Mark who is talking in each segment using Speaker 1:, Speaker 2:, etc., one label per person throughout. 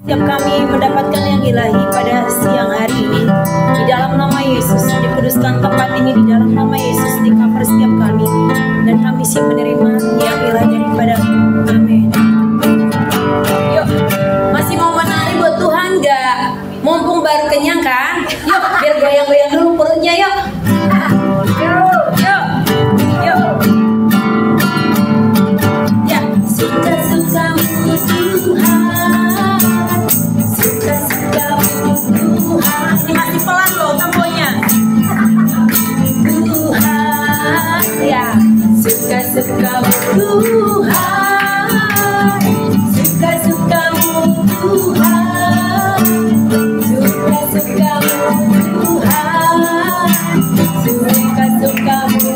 Speaker 1: Setiap kami mendapatkan yang ilahi pada siang hari ini, di dalam nama Yesus, dikuduskan tempat ini di dalam nama Yesus, di cover setiap kami, dan kami siap menerima yang ilahi daripada Amin. Yuk, masih mau menari buat Tuhan gak? Mumpung baru kenyang kan? Yuk, biar goyang-goyang dulu perutnya yuk. Yuk. Ya, suka-sukamu Tuhan, suka-sukamu Tuhan. Ini masih pelan loh temponya. Tuhan, ya, suka-sukamu Tuhan, suka-sukamu Tuhan, suka-sukamu Tuhan, suka-sukamu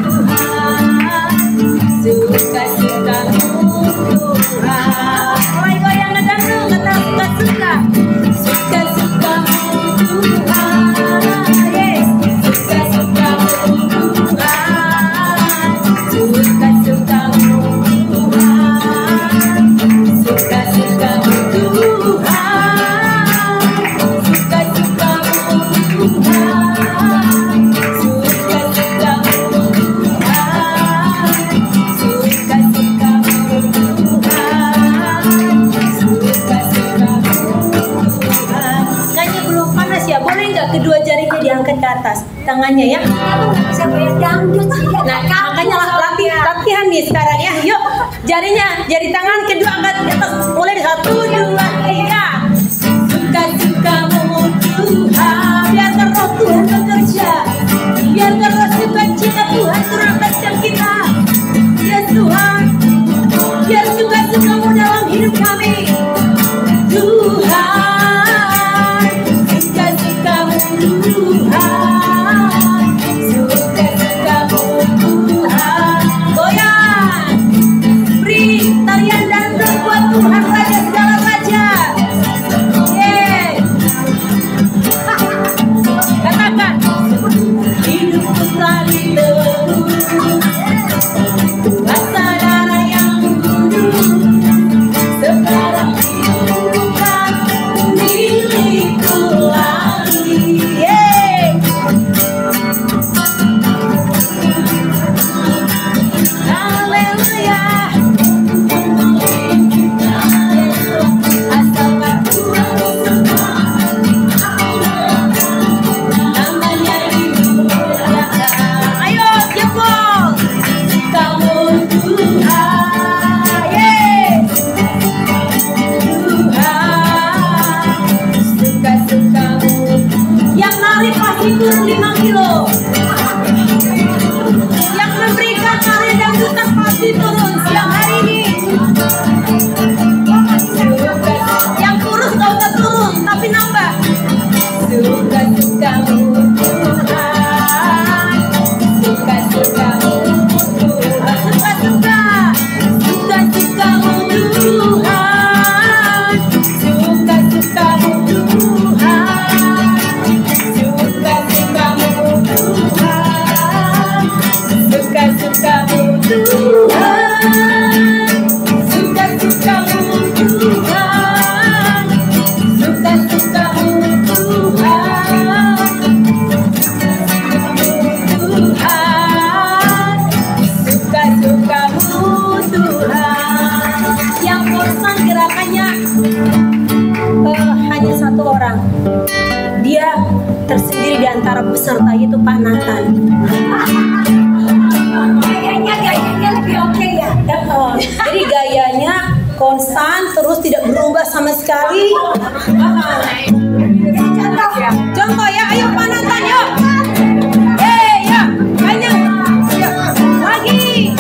Speaker 1: Tuhan, suka-sukamu Tuhan. Goyang ngedangdung, kata suka-suka. Suka-sukamu Tuhan, yes. Suka-sukamu Tuhan, suka-sukamu Tuhan, suka-sukamu Tuhan, suka-sukamu Tuhan, suka-sukamu Tuhan. Kayaknya belum panas ya, boleh nggak kedua jarinya diangkat ke atas, tangannya ya?
Speaker 2: Siapa yang dangdut?
Speaker 1: Nah, makanya latihan nih sekarang ya. Yuk, jari tangan kedua angkat ke atas. Mulai dari 1, 2, 3. Suka-sukamu Tuhan, biarkan roh Tuhan bekerja, biarkan roh sukacita Tuhan turunkan setiap kita. Ya Tuhan, biar suka-sukamu dalam hidup kami. Tuhan, suka-sukamu Tuhan, suka-sukamu Tuhan. Goyang, beri tarian dan buat Tuhan Raja segala raja. Yeay. Katakan, hidupku selalu terus, kuasa darah yang kudus, sekarang bukan milikku lagi. Yeay. Haleluya. Asalkan Tuhan namanya dimuliakan. Ayo jempol. Kamu Tuhan, yeay. Tuhan, suka-sukamu. Yang nari pasti turun 5 kilo. Yang memberikan tarian dangdutan pasti turun siang hari ini. Yang kurus tau gak turun, tapi nambah. Suka-sukamu Tuhan, suka-sukamu Tuhan, suka-suka, suka-sukamu Tuhan, suka-sukamu Tuhan, suka-sukamu Tuhan, suka-sukamu Tuhan, suka-sukamu Tuhan, suka-sukamu Tuhan, Tuhan, suka-sukamu Tuhan. Yang bosan gerakannya hanya satu orang. Dia tersendiri di antara peserta, yaitu Pak Nathan.
Speaker 2: Gayanya lebih oke ya.
Speaker 1: Jadi gayanya konstan, terus tidak berubah sama sekali. Contoh ya, ayo Pak Nathan yuk. Ya, banyak. Lagi.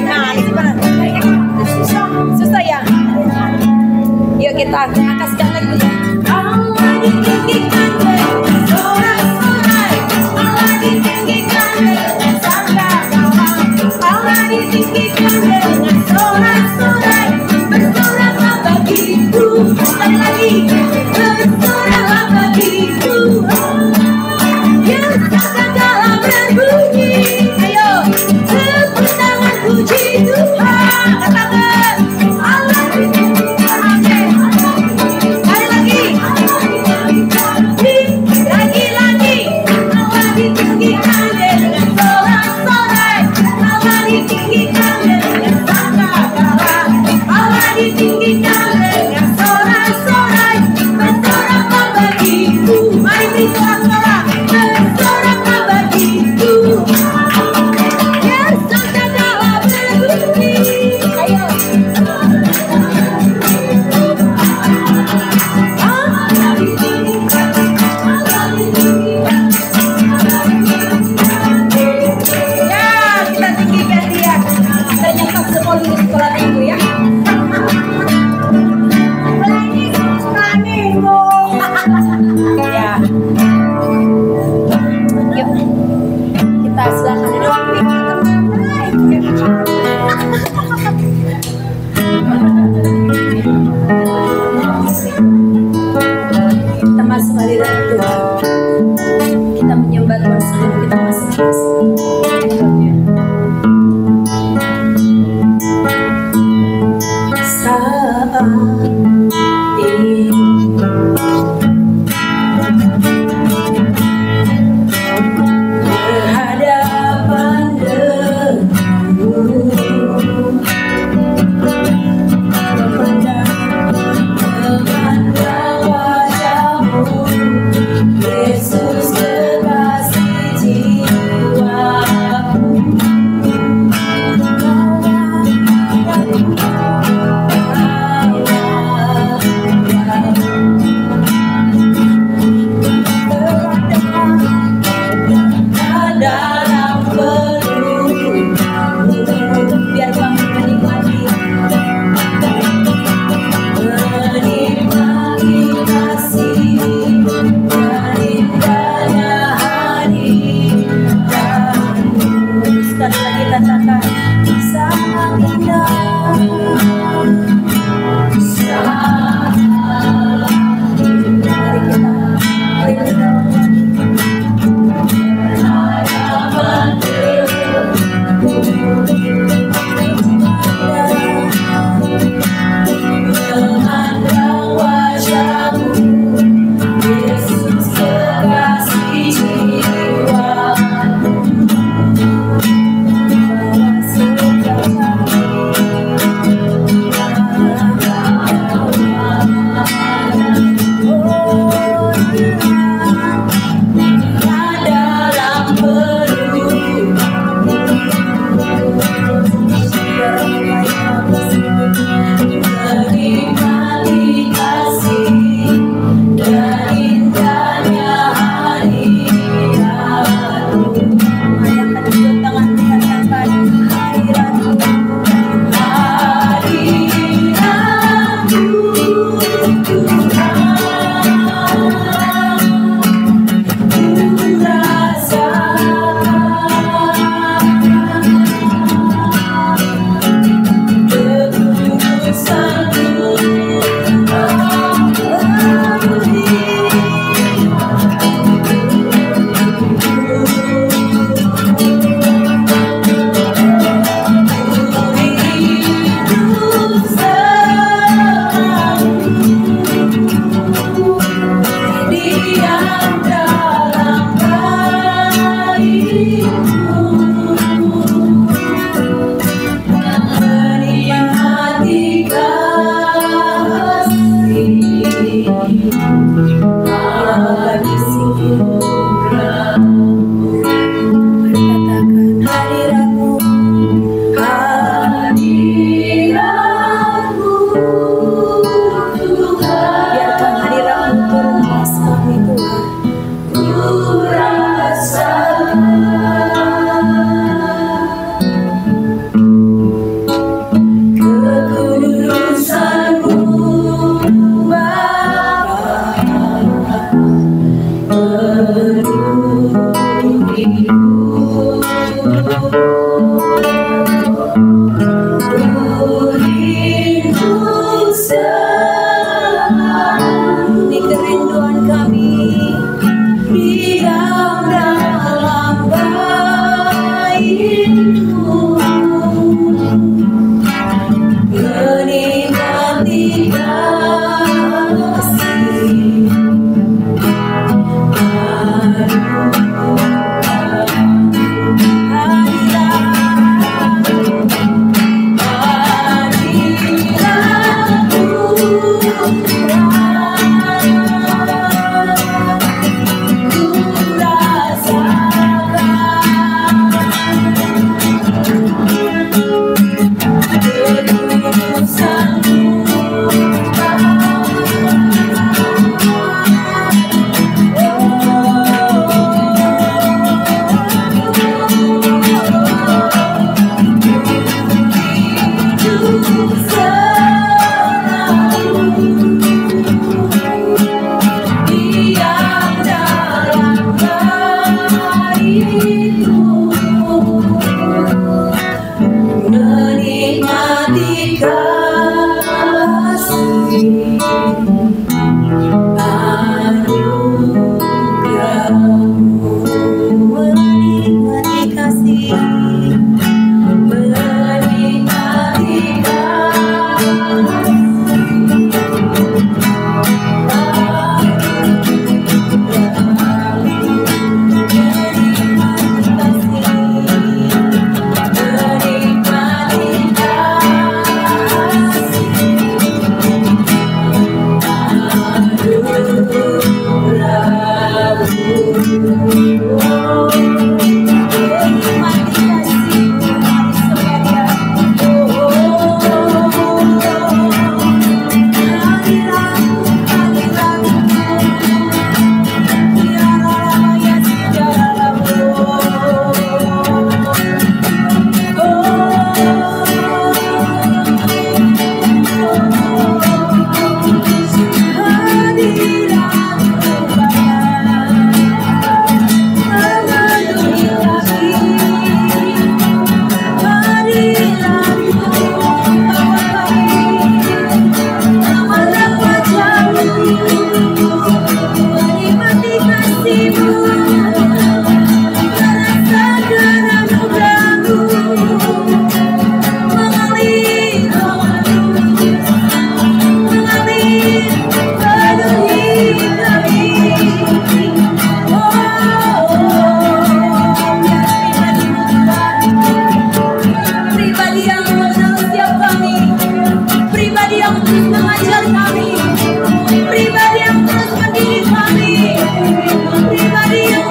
Speaker 1: Nah, ini Pak Nathan. Susah ya. Yuk kita angkat sekali lagi. Allah ditinggikan dengan sorak-sorai, Allah ditinggikan dengan sangka-sangka, Allah ditinggikan dengan sorak-sorai, bersoraklah bagiku. Sekali lagi, bersoraklah bagiku.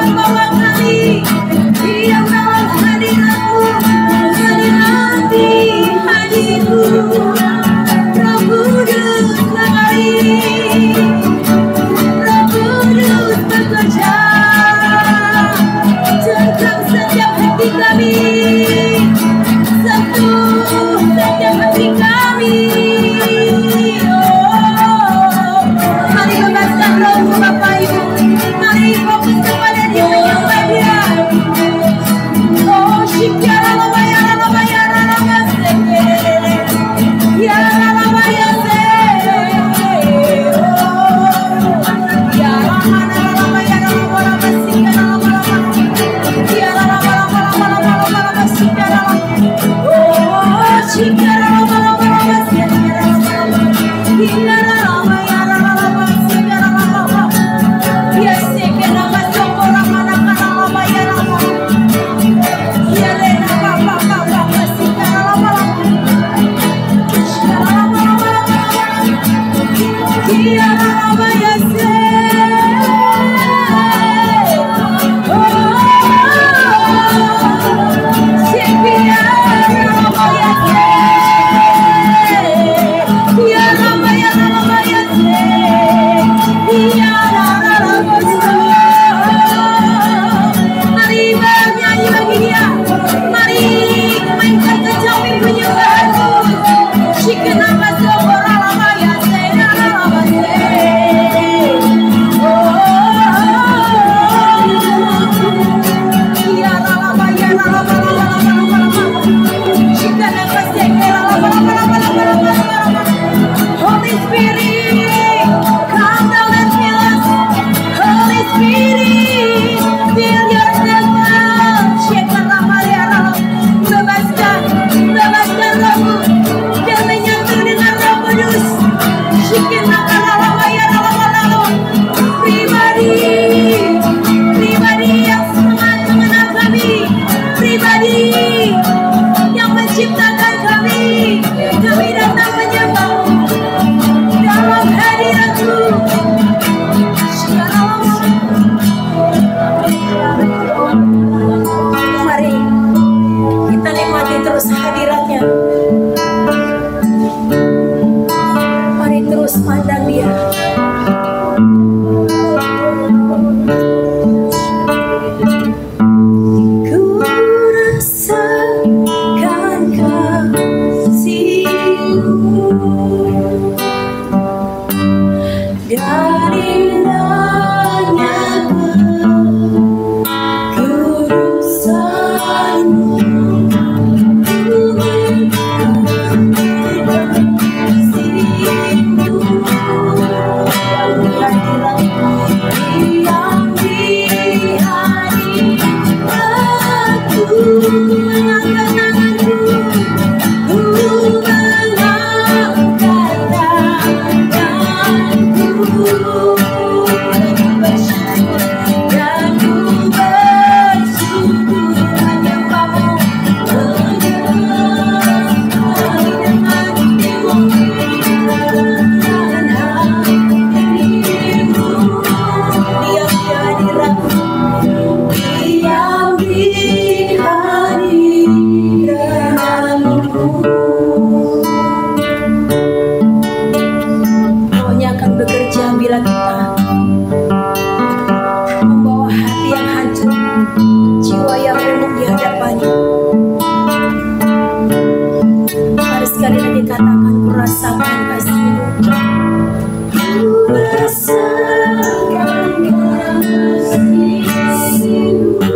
Speaker 1: membawa kami diam dalam hadirat-Mu, menikmati hadir-Mu. Roh Kudus mengalir, Roh Kudus bekerja tentang setiap hati kami, sentuh setiap hati kami. Mari bebaskan rohmu Bapak Ibu, mari fokus kepada Dia, menyembah Dia. Oh, shikara labayara labayara labayara, ya labayara, ya mana labayara labayara shikara labayara, ya labayara shikara, oh shikara labayara shikara, ya labayara shikara, ya shikara masokora mana kana labayara, ya rena papa papa shikara labayara, shikara labayara, ya labayara mari bernyanyi bagi Dia, mari mainkan kecapi penyembahan-Mu. Shikenapa sokora labaya sena labase, ya labaya labaya, shikenapa sekera labaya. Holy Spirit, come down and fill us. Holy Spirit, fill yourself up. Shekara Maria, bebaskan rohmu dan menyatu dengan Roh Kudus. Shekara Maria, pribadi yang sangat mengenal kami, pribadi yang menciptakan kami datang menyembah dalam hadirat-Mu. Mari kita nikmati terus hadirat-Nya. Mari terus pandang Dia. Ku rasakan kasih-Mu dan indahnya kekudusan-Mu. Ku menanti kasih-Mu yang di hadirat-Ku. Mengangkat tanganku, ku mengangkat tanganku, dan ku bersyukur menyembah-Mu, menyembah dengan kemuliaan hadirat-Mu. Diam di hadirat-Mu, diam di hadirat-Mu. Rohnya akan bekerja bila kita membawa hati yang hancur, jiwa yang remuk di hadapannya. Mari sekali lagi katakan, ku rasakan kasih-Mu. Ku rasakan kasih-Mu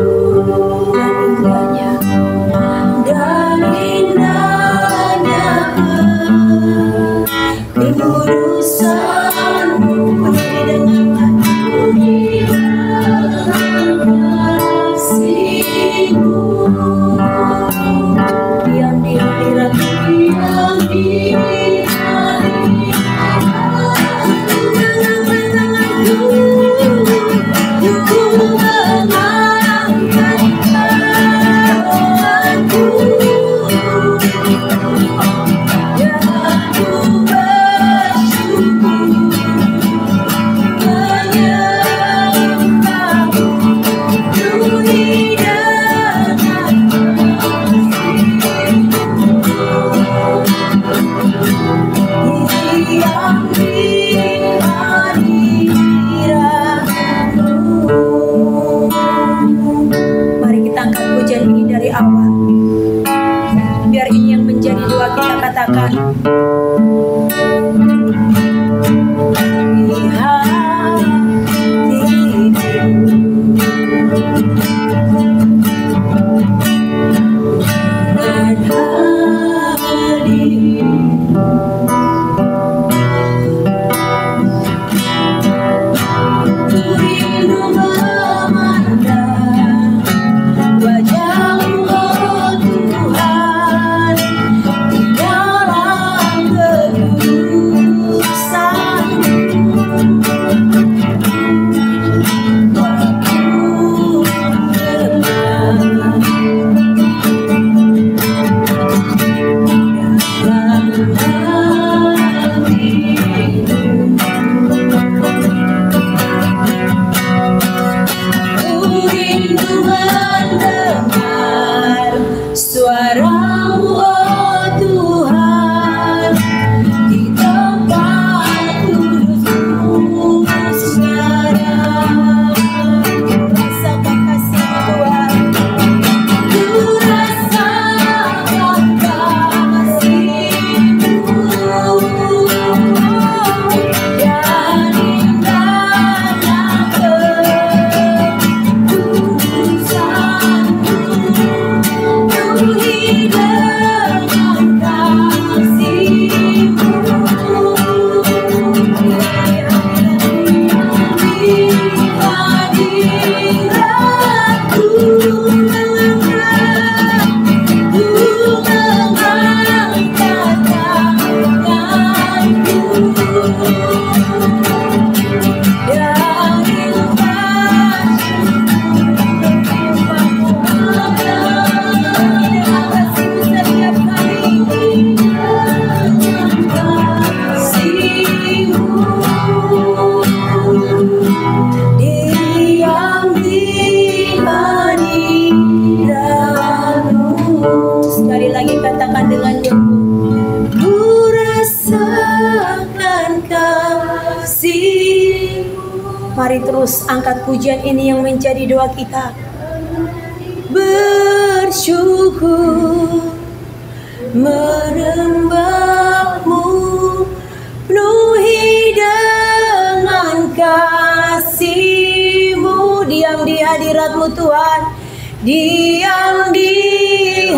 Speaker 1: dan indahnya kekudusan-Mu. Berdiri dengan kasih-Mu, diam di hadirat-Mu, diam di hadirat-Mu. katakan di Mari terus angkat pujian ini yang menjadi doa kita. Bersyukur menyembahmu, penuhi dengan kasih-Mu. Diam di hadirat-Mu Tuhan, diam di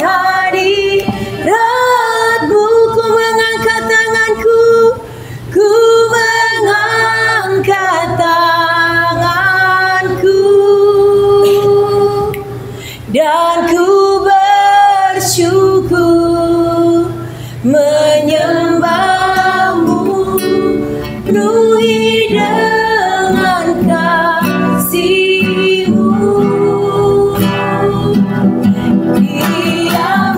Speaker 1: hadirat-Mu. Ku mengangkat tanganku, ku mengangkat tanganku, dan ku bersyukur menyembahmu, penuhi dengan kasih-Mu. Diam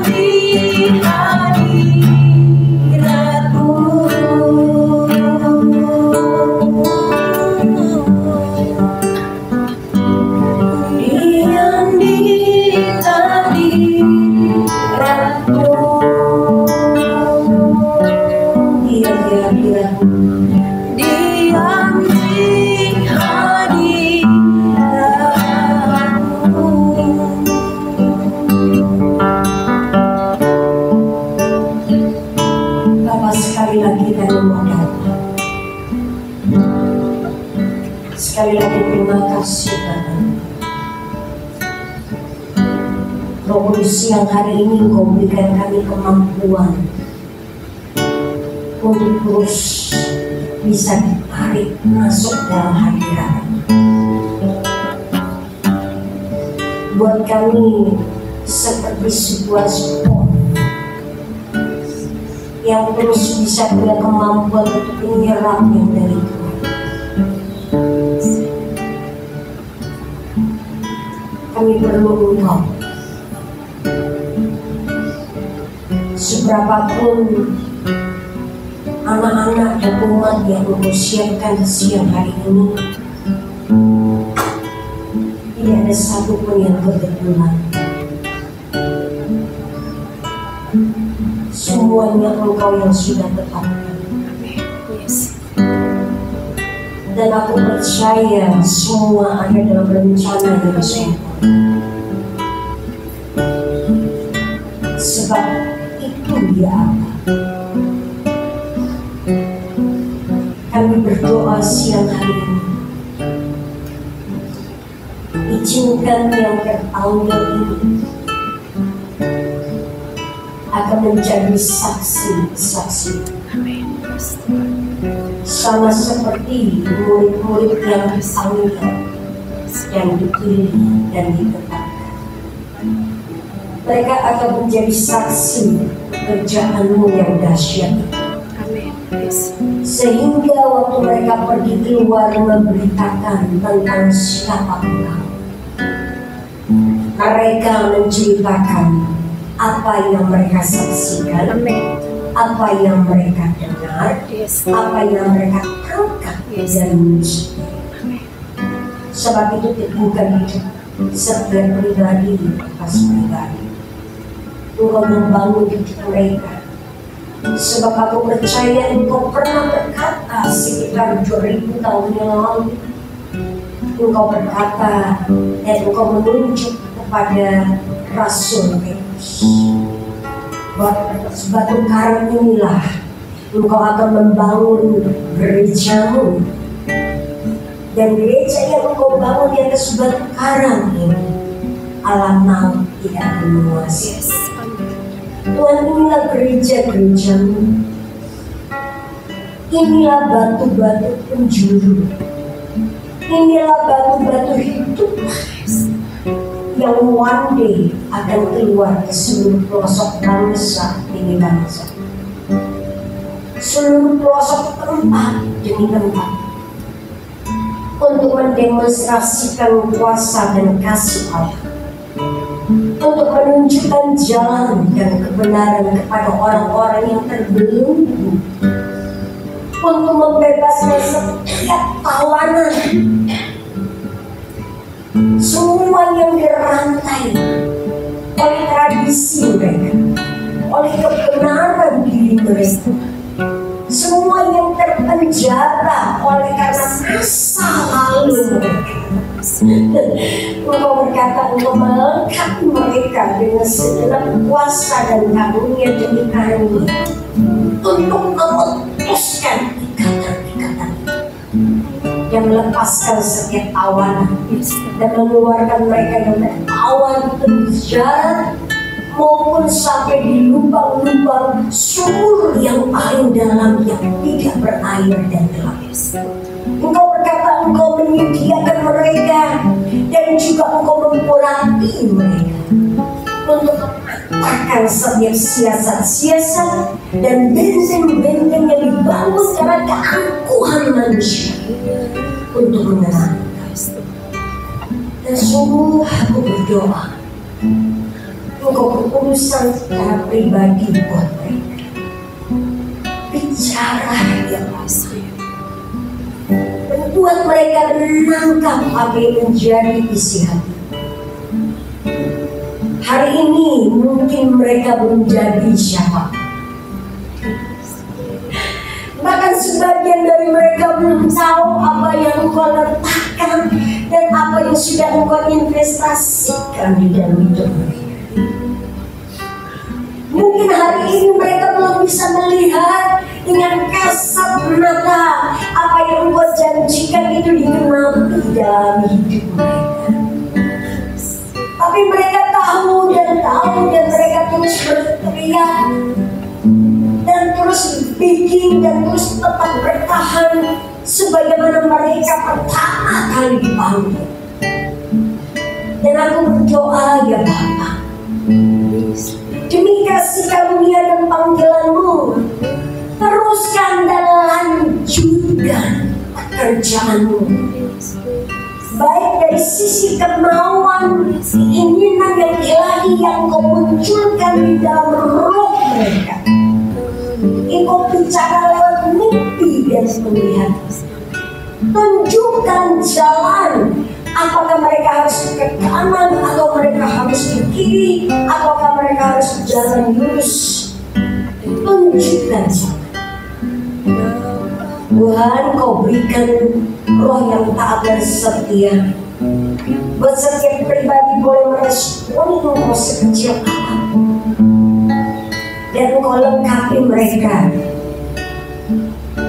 Speaker 1: di hadirat-Mu. Diam di hadirat-Mu. Diam di hadirat-Mu. Bapa, sekali lagi kami mau datang. Sekali lagi terima kasih Bapa. Roh siang hari ini Engkau berikan kami kemampuan untuk terus bisa ditarik masuk dalam hadirat. Buat kami seperti sebuah spot yang terus bisa punya kemampuan untuk menyerap yang dari Tuhan. Kami perlu Engkau. Seberapapun anak-anak dan umat yang Engkau siapkan siang hari ini, tidak ada satu pun yang kebetulan. Semuanya Engkau yang sudah tetapkan. Dan aku percaya semua ada dalam rencana yang sempurna. Sebab itu dia Allah
Speaker 3: berdoa siang hari ini, izinkan yang terpanggil ini akan menjadi saksi-saksi, sama seperti murid-murid yang dipanggil, yang dipilih dan ditetapkan. Mereka akan menjadi saksi pekerjaanmu yang dahsyat. Sehingga waktu mereka pergi keluar memberitakan tentang siapa Engkau, mereka menceritakan apa yang mereka saksikan, apa yang mereka dengar, apa yang mereka tangkap dari musik. Sebab itu bukan hidup setiap pribadi atas pribadi. Engkau membangun hidup mereka. Sebab aku percaya Engkau pernah berkata sekitar 2000 tahun yang lalu. Engkau berkata dan Engkau menunjuk kepada Rasul Petrus, batu karang inilah Engkau akan membangun gerejamu, dan gereja yang Engkau bangun di atas batu karang ini alam maut tidak akan menguasai. Tuhan, inilah gereja-gerejamu, inilah batu-batu penjuru, inilah batu-batu hidup yang one day akan keluar ke seluruh pelosok bangsa demi bangsa, seluruh pelosok tempat demi tempat, untuk mendemonstrasikan kuasa dan kasih Allah, untuk menunjukkan jalan dan kebenaran kepada orang-orang yang terbelenggu, untuk membebaskan setiap tawanan, semua yang dirantai oleh tradisi mereka, oleh kebenaran diri mereka, semua yang terpenjara oleh karena masa lalu mereka. Engkau berkata Engkau melengkapi mereka dengan segenap kuasa dan karunia demi karunia untuk memutuskan ikatan-ikatan yang melepaskan setiap awan dan mengeluarkan mereka yang awan penjara maupun sampai di lubang-lubang sumur yang paling dalam yang tidak berair dan gelap. Engkau berkata Engkau menyediakan mereka dan juga Engkau mempurati mereka untuk mematahkan setiap siasat-siasat dan benteng-benteng yang dibangun karena keangkuhan manusia untuk menang. Dan sungguh aku berdoa Engkau berurusan secara pribadi buat mereka. Bicara yang pasti, membuat mereka menangkap apa yang menjadi isi hati. Hari ini mungkin mereka belum jadi siapa, bahkan sebagian dari mereka belum tahu apa yang Engkau letakkan dan apa yang sudah Engkau investasikan di dalam hidup mereka. Mungkin hari ini mereka belum bisa melihat dengan kasat mata apa yang Engkau janjikan itu digenapi dalam hidup mereka. Tapi mereka tahu dan mereka terus berteriak dan terus bikin dan terus tetap bertahan sebagaimana mereka pertama kali dipanggil. Dan aku berdoa ya Bapa, demi kasih karunia dan panggilanmu, teruskan dan lanjutkan pekerjaanmu, baik dari sisi kemauan, keinginan yang ilahi yang Kau munculkan di dalam roh mereka. Engkau bicara lewat mimpi dan penglihatan. Tunjukkan jalan. Apakah mereka harus ke kanan atau mereka harus ke kiri, ataukah mereka harus jalan lurus? Tunjukkan jalan. Tuhan, Kau berikan roh yang taat dan setia. Buat setiap pribadi boleh meresponi Engkau sekecil apapun, dan Engkau lengkapi mereka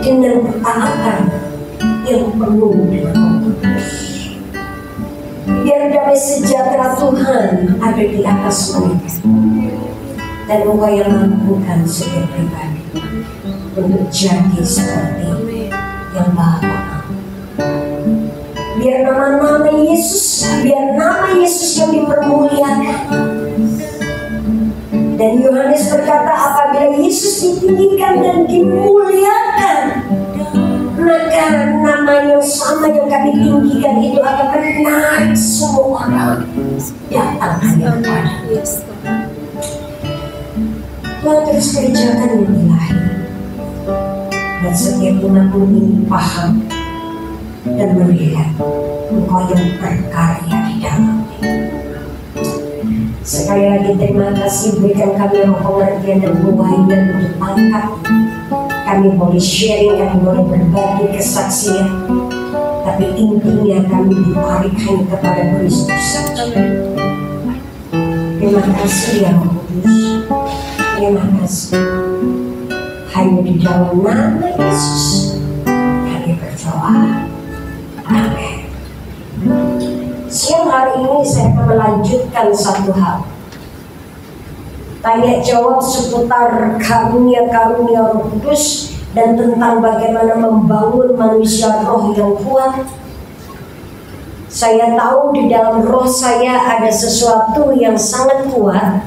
Speaker 3: dengan ketaatan yang penuh dengan Roh Kudus. Biar damai sejahtera Tuhan ada di atas mereka, dan Engkau yang mampukan setiap pribadi untuk jadi seperti yang Bapa. Biar nama Yesus yang dipermuliakan. Dan Yohanes berkata, apabila Yesus ditinggikan dan dimuliakan, maka nama yang sama yang kami tinggikan itu akan menarik semua orang datang hanya kepada Tuhan. Terus kerjakan yang ilahi, dan setiap umatmu ini paham dan melihat Engkau yang berkarya di dalamnya. Sekali lagi terima kasih, berikan kami roh pengertian dan kewahidan untuk angkat. Kami boleh sharing, kami boleh berbagi kesaksian, tapi intinya kami ditarik hanya kepada Kristus saja. Terima kasih ya Roh Kudus, terima kasih. Hanya di dalam nama Yesus kami berdoa. Amin. Siang hari ini saya akan melanjutkan satu hal. Tanya jawab seputar karunia-karunia Roh Kudus dan tentang bagaimana membangun manusia roh yang kuat. Saya tahu di dalam roh saya ada sesuatu yang sangat kuat,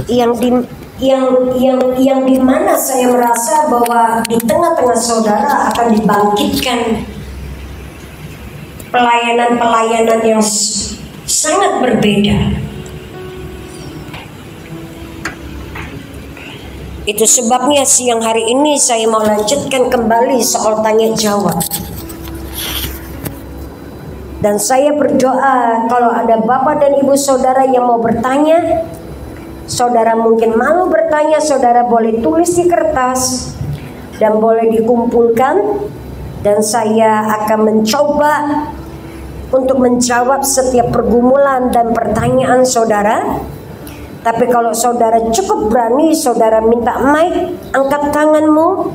Speaker 3: yang di mana saya merasa bahwa di tengah-tengah saudara akan dibangkitkan pelayanan-pelayanan yang sangat berbeda. Itu sebabnya siang hari ini saya mau lanjutkan kembali soal tanya jawab. Dan saya berdoa kalau ada bapak dan ibu saudara yang mau bertanya, saudara mungkin malu bertanya, saudara boleh tulis di kertas dan boleh dikumpulkan, dan saya akan mencoba untuk menjawab setiap pergumulan dan pertanyaan saudara. Tapi kalau saudara cukup berani, saudara minta mic, angkat tanganmu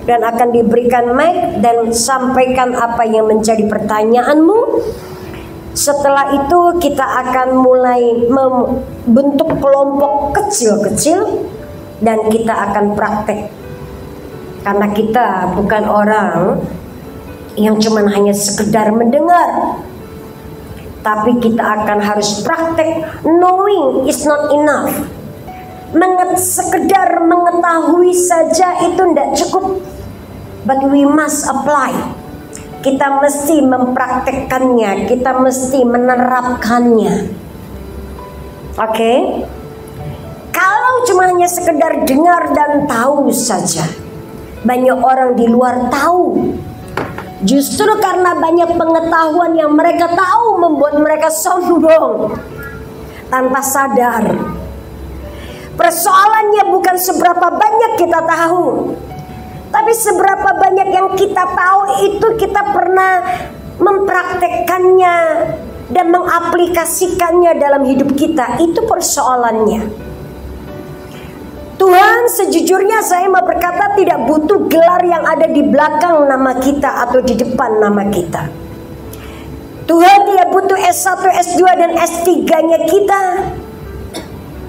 Speaker 3: dan akan diberikan mic dan sampaikan apa yang menjadi pertanyaanmu. Setelah itu kita akan mulai membentuk kelompok kecil-kecil dan kita akan praktek. Karena kita bukan orang yang cuma hanya sekedar mendengar, tapi kita akan harus praktek. Knowing is not enough. Sekedar mengetahui saja itu tidak cukup, but we must apply. Kita mesti mempraktekkannya, kita mesti menerapkannya. Oke? Kalau cuma hanya sekedar dengar dan tahu saja, banyak orang di luar tahu. Justru karena banyak pengetahuan yang mereka tahu membuat mereka sombong tanpa sadar. Persoalannya bukan seberapa banyak kita tahu, tapi seberapa banyak yang kita tahu itu kita pernah mempraktekkannya dan mengaplikasikannya dalam hidup kita. Itu persoalannya. Tuhan, sejujurnya saya mau berkata tidak butuh gelar yang ada di belakang nama kita atau di depan nama kita. Tuhan tidak butuh S1, S2 dan S3-nya kita.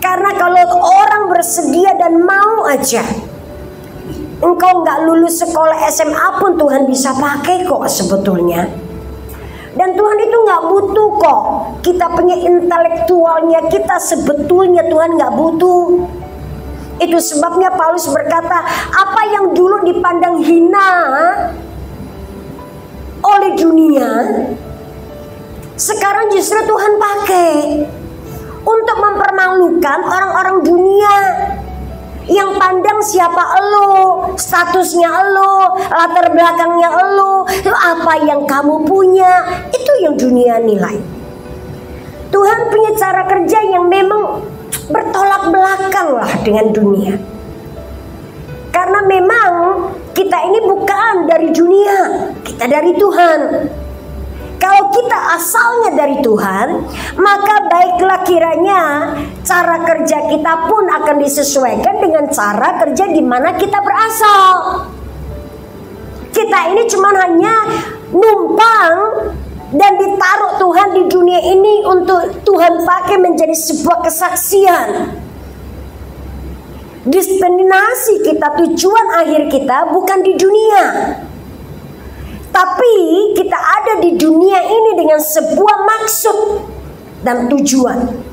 Speaker 3: Karena kalau orang bersedia dan mau aja, engkau nggak lulus sekolah SMA pun Tuhan bisa pakai kok sebetulnya. Dan Tuhan itu nggak butuh kok kita punya intelektualnya kita, sebetulnya Tuhan nggak butuh. Itu sebabnya Paulus berkata, apa yang dulu dipandang hina oleh dunia, sekarang justru Tuhan pakai untuk mempermalukan orang-orang dunia yang pandang siapa elo, statusnya elo, latar belakangnya elo, itu apa yang kamu punya, itu yang dunia nilai. Tuhan punya cara kerja yang memang bertolak belakang lah dengan dunia. Karena memang kita ini bukan dari dunia, kita dari Tuhan. Kalau kita asalnya dari Tuhan, maka baiklah kiranya cara kerja kita pun akan disesuaikan dengan cara kerja di mana kita berasal. Kita ini cuma hanya numpang dan ditaruh Tuhan di dunia ini untuk Tuhan pakai menjadi sebuah kesaksian. Destinasi kita, tujuan akhir kita bukan di dunia, tapi kita ada di dunia ini dengan sebuah maksud dan tujuan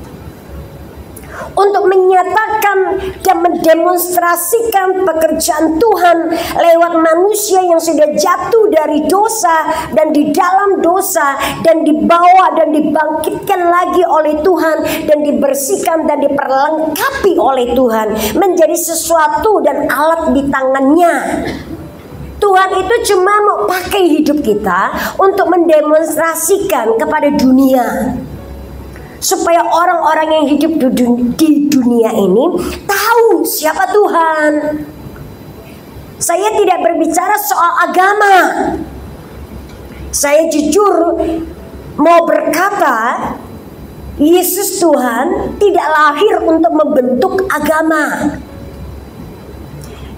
Speaker 3: untuk menyatakan dan mendemonstrasikan pekerjaan Tuhan lewat manusia yang sudah jatuh dari dosa dan di dalam dosa dan dibawa dan dibangkitkan lagi oleh Tuhan dan dibersihkan dan diperlengkapi oleh Tuhan menjadi sesuatu dan alat di tangannya. Tuhan itu cuma mau pakai hidup kita untuk mendemonstrasikan kepada dunia, supaya orang-orang yang hidup di dunia ini tahu siapa Tuhan. Saya tidak berbicara soal agama. Saya jujur mau berkata, Yesus Tuhan tidak lahir untuk membentuk agama.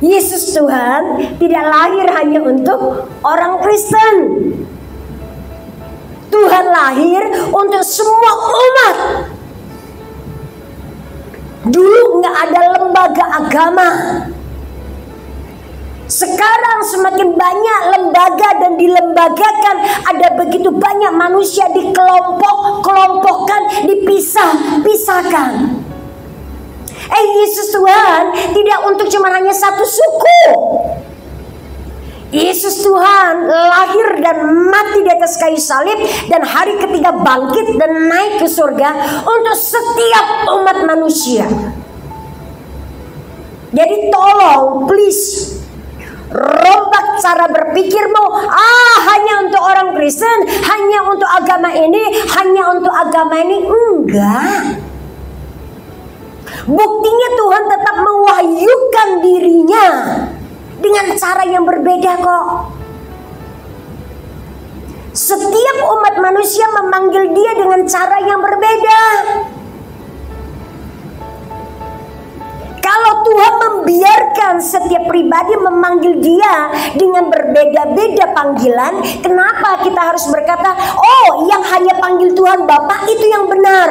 Speaker 3: Yesus Tuhan tidak lahir hanya untuk orang Kristen. Tuhan lahir untuk semua umat. Dulu nggak ada lembaga agama. Sekarang semakin banyak lembaga dan dilembagakan. Ada begitu banyak manusia dikelompok-kelompokkan, dipisah-pisahkan. Yesus Tuhan tidak untuk cuma hanya satu suku. Yesus Tuhan lahir dan mati di atas kayu salib dan hari ketiga bangkit dan naik ke surga untuk setiap umat manusia. Jadi tolong please rombak cara berpikirmu. Hanya untuk orang Kristen, hanya untuk agama ini, hanya untuk agama ini. Enggak. Buktinya Tuhan tetap mewahyukan dirinya dengan cara yang berbeda kok. Setiap umat manusia memanggil dia dengan cara yang berbeda. Kalau Tuhan membiarkan setiap pribadi memanggil dia dengan berbeda-beda panggilan, kenapa kita harus berkata, oh yang hanya panggil Tuhan Bapa itu yang benar?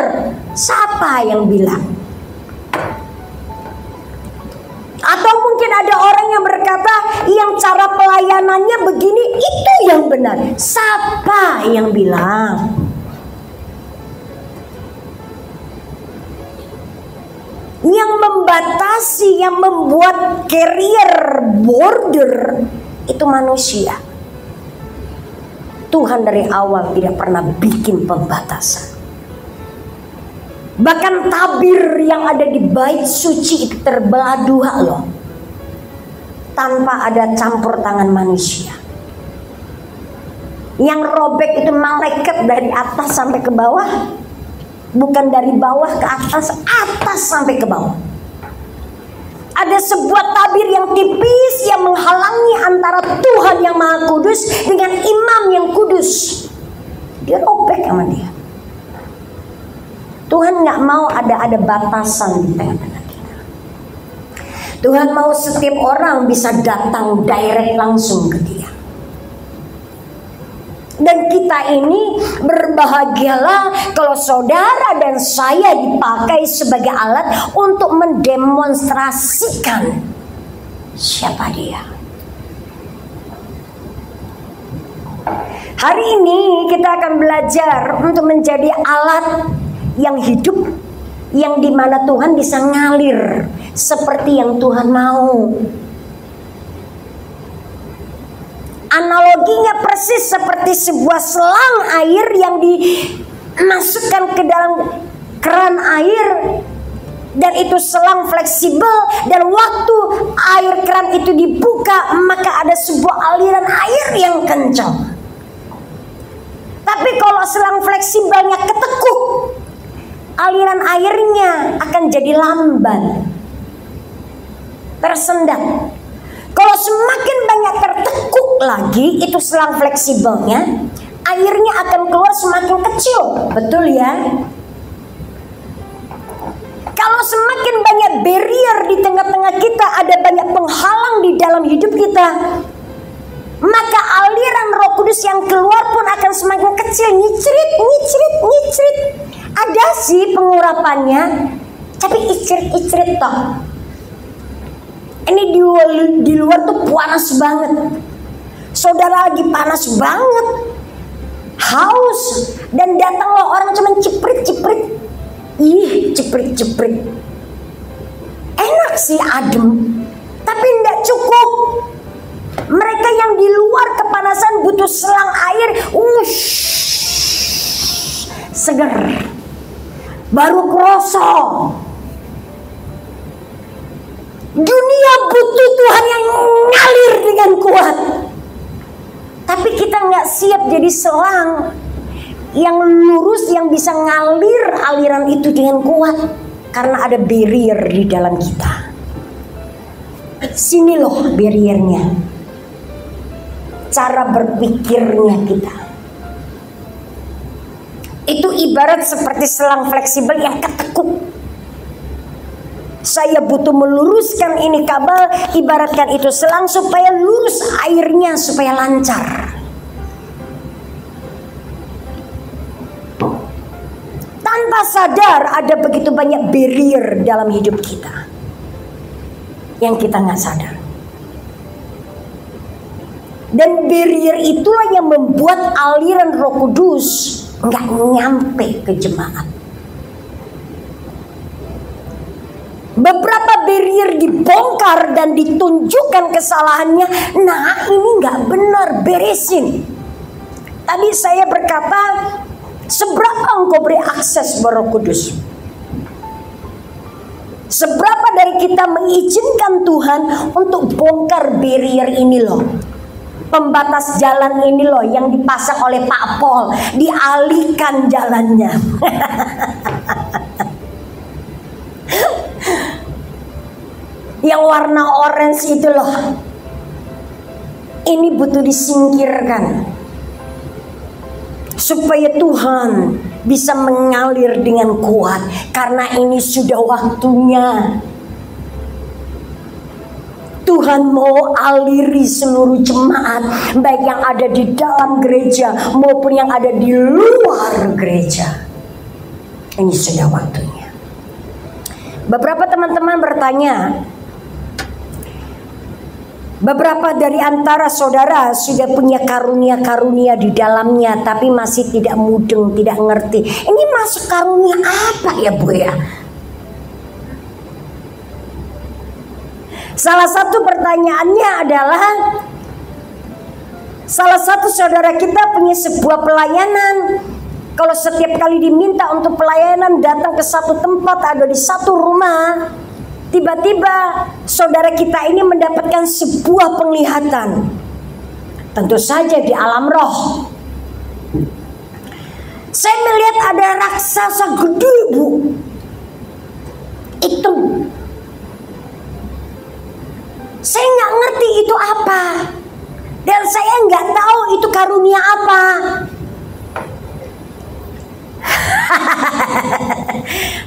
Speaker 3: Siapa yang bilang? Atau mungkin ada orang yang berkata yang cara pelayanannya begini itu yang benar. Siapa yang bilang? Yang membatasi, yang membuat career border itu manusia. Tuhan dari awal tidak pernah bikin pembatasan. Bahkan tabir yang ada di bait suci itu terbelah dua loh, tanpa ada campur tangan manusia. Yang robek itu malaikat dari atas sampai ke bawah, bukan dari bawah ke atas, atas sampai ke bawah. Ada sebuah tabir yang tipis yang menghalangi antara Tuhan yang Maha Kudus dengan imam yang kudus. Dia robek sama dia. Tuhan nggak mau ada batasan di tengah-tengah kita. Tuhan mau setiap orang bisa datang direct langsung ke dia. Dan kita ini berbahagialah kalau saudara dan saya dipakai sebagai alat untuk mendemonstrasikan siapa dia. Hari ini kita akan belajar untuk menjadi alat yang hidup, yang dimana Tuhan bisa ngalir seperti yang Tuhan mau. Analoginya persis seperti sebuah selang air yang dimasukkan ke dalam keran air, dan itu selang fleksibel, dan waktu air keran itu dibuka maka ada sebuah aliran air yang kencang. Tapi kalau selang fleksibelnya ketekuk, aliran airnya akan jadi lamban, tersendat. Kalau semakin banyak tertekuk lagi itu selang fleksibelnya, airnya akan keluar semakin kecil, betul ya? Kalau semakin banyak barrier di tengah-tengah kita, ada banyak penghalang di dalam hidup kita, maka aliran Roh Kudus yang keluar pun akan semakin kecil, ngicrit. Ada sih pengurapannya, tapi icrit toh. Ini di luar tuh panas banget. Saudara lagi panas banget, haus, dan datanglah orang cuman ciprit. Enak sih, adem, tapi tidak cukup. Mereka yang di luar kepanasan butuh selang air, seger, baru kroso. Dunia butuh Tuhan yang ngalir dengan kuat, tapi kita nggak siap jadi selang yang lurus, yang bisa ngalir aliran itu dengan kuat, karena ada barrier di dalam kita. Sini loh barriernya, cara berpikirnya kita. Itu ibarat seperti selang fleksibel yang ketekuk. Saya butuh meluruskan ini kabel, ibaratkan itu selang supaya lurus airnya, supaya lancar. Tanpa sadar ada begitu banyak barrier dalam hidup kita yang kita nggak sadar. Dan barrier itulah yang membuat aliran Roh Kudus nggak nyampe ke jemaat. Beberapa barrier dibongkar dan ditunjukkan kesalahannya. Nah, ini nggak benar, beresin. Tadi saya berkata, seberapa engkau beri akses Roh Kudus? Seberapa dari kita mengizinkan Tuhan untuk bongkar barrier ini loh, pembatas jalan ini loh yang dipasang oleh Pak Pol, dialihkan jalannya. Yang warna orange itu loh, ini butuh disingkirkan supaya Tuhan bisa mengalir dengan kuat, karena ini sudah waktunya. Tuhan mau aliri seluruh jemaat, baik yang ada di dalam gereja maupun yang ada di luar gereja. Ini sudah waktunya. Beberapa teman-teman bertanya, beberapa dari antara saudara sudah punya karunia-karunia di dalamnya, tapi masih tidak mudeng, tidak ngerti. Ini masuk karunia apa ya Bu ya? Salah satu pertanyaannya adalah, salah satu saudara kita punya sebuah pelayanan. Kalau setiap kali diminta untuk pelayanan datang ke satu tempat, ada di satu rumah, tiba-tiba saudara kita ini mendapatkan sebuah penglihatan. Tentu saja di alam roh. Saya melihat ada raksasa gede Bu, hitam. Saya nggak ngerti itu apa, dan saya nggak tahu itu karunia apa.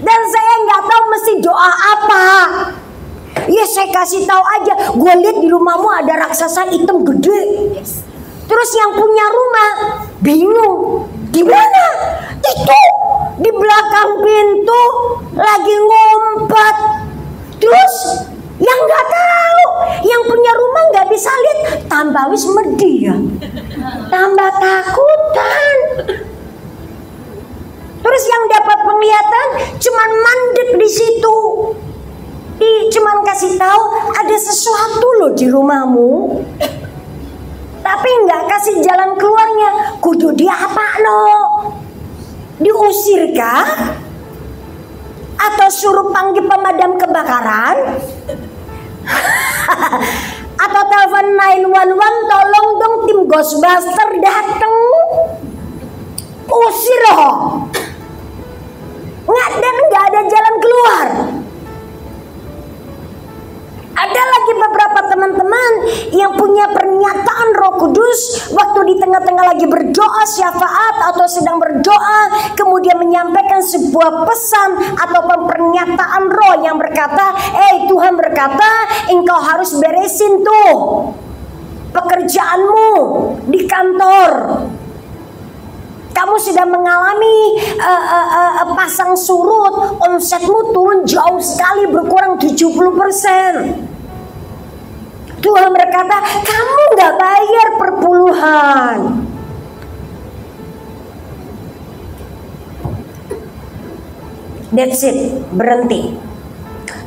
Speaker 3: Dan saya nggak tahu mesti doa apa. Ya saya kasih tahu aja, gue lihat di rumahmu ada raksasa hitam gede. Terus yang punya rumah bingung, di mana? Itu di belakang pintu lagi ngumpet. Terus yang nggak tahu, yang punya rumah nggak bisa lihat, tambah wis medhi ya, tambah takutan. Terus yang dapat penglihatan cuman mandek di situ. Cuman kasih tahu ada sesuatu loh di rumahmu, tapi nggak kasih jalan keluarnya. Kudu diapa no? Diusir kah? Atau suruh panggil pemadam kebakaran? Atau telepon 911, tolong dong tim Ghostbuster datang. Usir loh. Nggak ada jalan keluar. Ada lagi beberapa teman-teman yang punya pernyataan Roh Kudus waktu di tengah-tengah lagi berdoa syafaat atau sedang berdoa, kemudian menyampaikan sebuah pesan atau pernyataan roh yang berkata, Tuhan berkata engkau harus beresin tuh pekerjaanmu di kantor. Kamu sudah mengalami pasang surut, omsetmu turun jauh sekali, berkurang 70%. Tuhan berkata, kamu gak bayar perpuluhan. That's it, berhenti.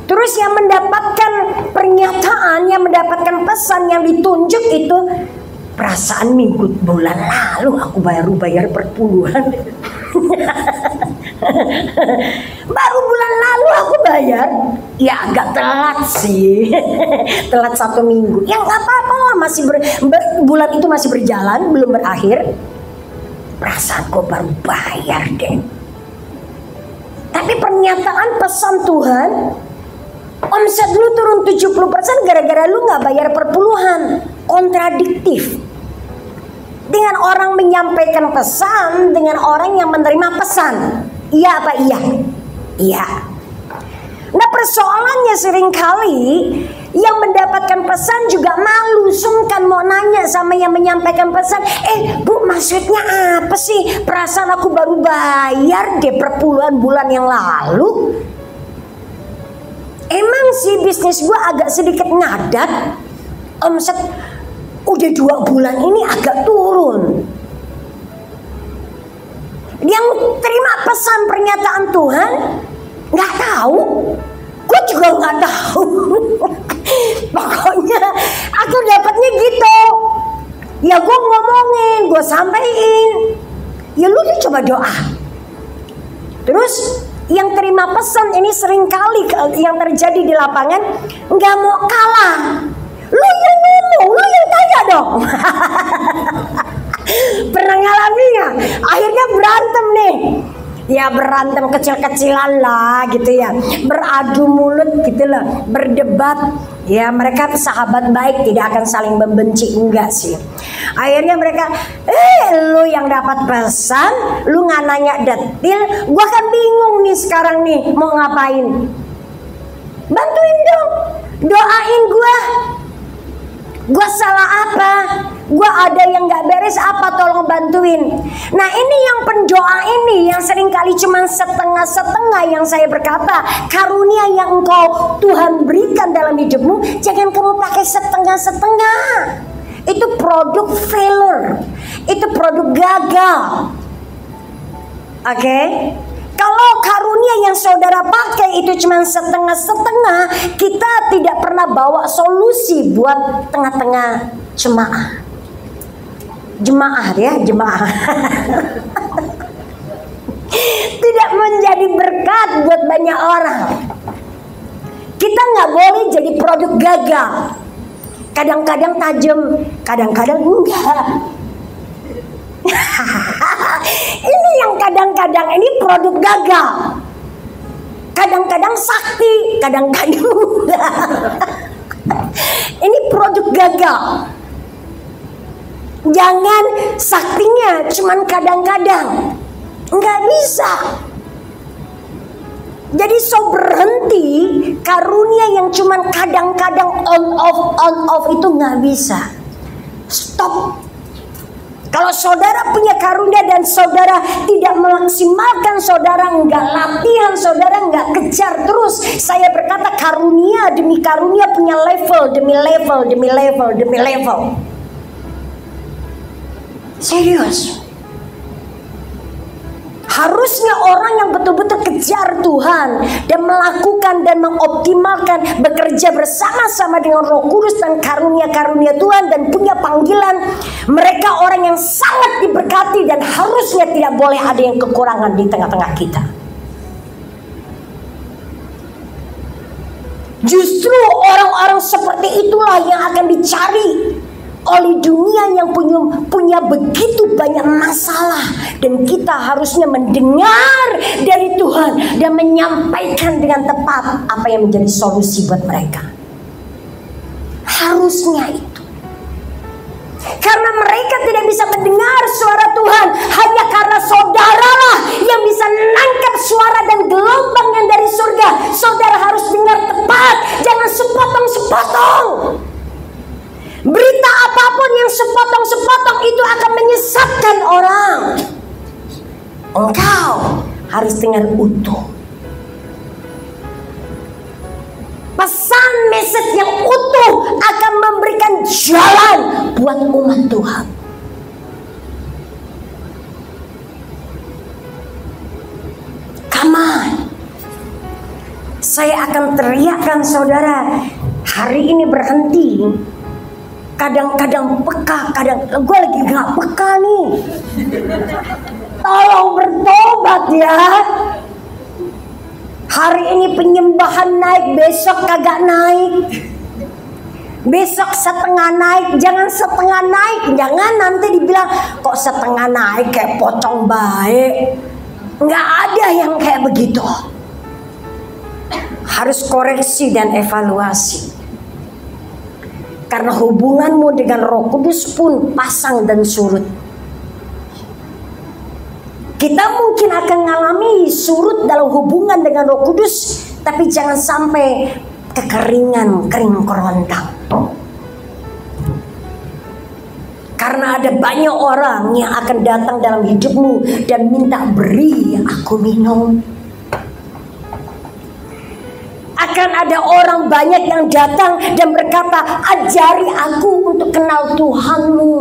Speaker 3: Terus yang mendapatkan pernyataan, yang mendapatkan pesan yang ditunjuk itu, perasaan minggu bulan lalu aku baru bayar perpuluhan. Baru bulan lalu aku bayar. Ya agak telat sih. Telat 1 minggu. Ya gak apa-apa lah, masih bulan itu masih berjalan, belum berakhir. Perasaanku baru bayar deh. Tapi pernyataan pesan Tuhan, omset lu turun 70% gara-gara lu gak bayar perpuluhan. Kontradiktif. Dengan orang menyampaikan pesan, dengan orang yang menerima pesan. Iya apa iya? Iya. Nah persoalannya seringkali yang mendapatkan pesan juga malu, sungkan mau nanya sama yang menyampaikan pesan. Bu, maksudnya apa sih? Perasaan aku baru bayar deh perpuluhan bulan yang lalu. Emang sih bisnis gua agak sedikit ngadat. Omset udah 2 bulan ini agak turun. Yang terima pesan pernyataan Tuhan nggak tahu, gue juga nggak tahu. Pokoknya aku dapatnya gitu. Ya gue ngomongin, gue sampein. Ya lu coba doa. Terus yang terima pesan ini seringkali yang terjadi di lapangan nggak mau kalah. Lu yang ngomong, lu yang tanya dong. Pernah ngalamin nggak? Akhirnya berantem nih. Ya berantem kecil-kecilan lah gitu ya. Beradu mulut gitu lah. Berdebat. Ya mereka sahabat baik, tidak akan saling membenci, enggak sih. Akhirnya mereka, lu yang dapat pesan, lu nggak nanya detil. Gua kan bingung nih sekarang nih mau ngapain. Bantuin dong, doain gua. Gua salah apa? Gua ada yang gak beres apa? Tolong bantuin. Nah ini yang pendoa ini yang seringkali cuma setengah-setengah yang saya berkata, karunia yang engkau Tuhan berikan dalam hidupmu, jangan kamu pakai setengah-setengah. Itu produk failure. Itu produk gagal. Oke? Kalau karunia yang saudara pakai itu cuma setengah-setengah, kita tidak pernah bawa solusi buat tengah-tengah jemaah. Jemaah ya, jemaah. Tidak menjadi berkat buat banyak orang. Kita nggak boleh jadi produk gagal. Kadang-kadang tajam, kadang-kadang enggak. Ini yang kadang-kadang ini produk gagal. Kadang-kadang sakti, kadang-kadang enggak. Ini produk gagal. Jangan saktinya cuman kadang-kadang. Enggak bisa. Jadi so berhenti, karunia yang cuman kadang-kadang on off itu nggak bisa. Stop. Kalau saudara punya karunia dan saudara tidak memaksimalkan, saudara enggak latihan, saudara enggak kejar terus. Saya berkata karunia demi karunia punya level demi level demi level demi level. Serius. Harusnya orang yang betul-betul kejar Tuhan dan melakukan dan mengoptimalkan, bekerja bersama-sama dengan Roh Kudus dan karunia-karunia Tuhan dan punya panggilan, mereka orang yang sangat diberkati dan harusnya tidak boleh ada yang kekurangan di tengah-tengah kita. Justru orang-orang seperti itulah yang akan dicari oleh dunia yang punya begitu banyak masalah, dan kita harusnya mendengar dari Tuhan dan menyampaikan dengan tepat apa yang menjadi solusi buat mereka. Harusnya itu. Karena mereka tidak bisa mendengar suara Tuhan hanya karena saudaralah yang bisa menangkap suara dan gelombang yang dari surga. Saudara harus dengar tepat, jangan sepotong-sepotong. Berita apapun engkau harus dengan utuh. Pesan message yang utuh akan memberikan jalan buat umat Tuhan. Come on. Saya akan teriakkan saudara, hari ini berhenti. Kadang-kadang peka, kadang gue lagi gak peka nih. Tolong bertobat ya. Hari ini penyembahan naik, besok kagak naik. Besok setengah naik, jangan setengah naik. Jangan nanti dibilang kok setengah naik kayak pocong baik. Nggak ada yang kayak begitu. Harus koreksi dan evaluasi. Karena hubunganmu dengan Roh Kudus pun pasang dan surut. Kita mungkin akan mengalami surut dalam hubungan dengan Roh Kudus, tapi jangan sampai kekeringan, kering kerontang. Karena ada banyak orang yang akan datang dalam hidupmu dan minta beri aku minum. Akan ada orang banyak yang datang dan berkata, ajari aku untuk kenal Tuhanmu.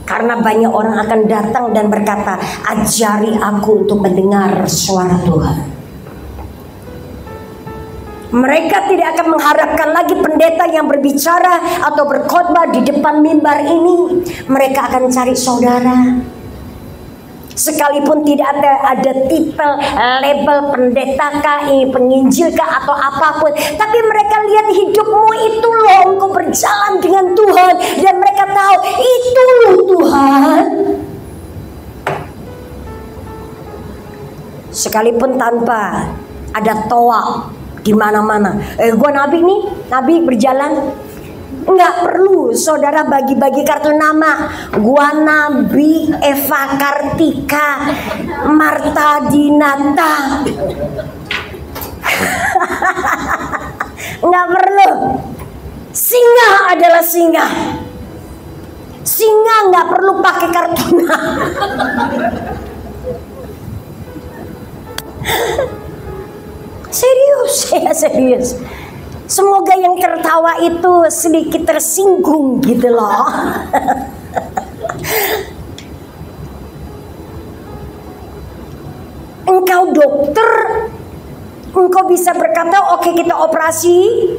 Speaker 3: Karena banyak orang akan datang dan berkata, ajari aku untuk mendengar suara Tuhan. Mereka tidak akan mengharapkan lagi pendeta yang berbicara atau berkhotbah di depan mimbar ini. Mereka akan cari saudara. Sekalipun tidak ada titel, label pendeta kah, penginjil kah atau apapun, tapi mereka lihat hidupmu itu loh, engkau berjalan dengan Tuhan dan mereka tahu itu loh Tuhan. Sekalipun tanpa ada toa di mana-mana, gue nabi nih, nabi berjalan. Enggak perlu saudara bagi-bagi kartu nama. Gua Nabi Eva Kartika Marta Dinata. Enggak perlu. Singa adalah singa. Singa enggak perlu pakai kartu nama. Serius, saya serius. Semoga yang tertawa itu sedikit tersinggung gitu loh. Engkau dokter, engkau bisa berkata oke, kita operasi.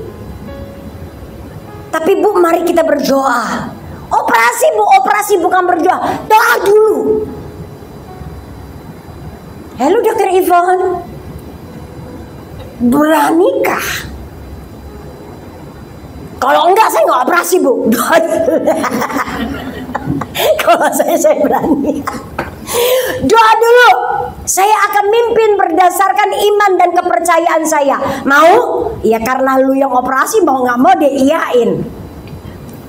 Speaker 3: Tapi Bu, mari kita berdoa. Operasi Bu, operasi bukan berdoa. Doa dulu. Halo Dokter Ivan, beranikah? Kalau enggak saya nggak operasi Bu. Kalau saya berani. Doa dulu. Saya akan mimpin berdasarkan iman dan kepercayaan saya. Mau? Ya karena lu yang operasi, mau nggak mau diiyain.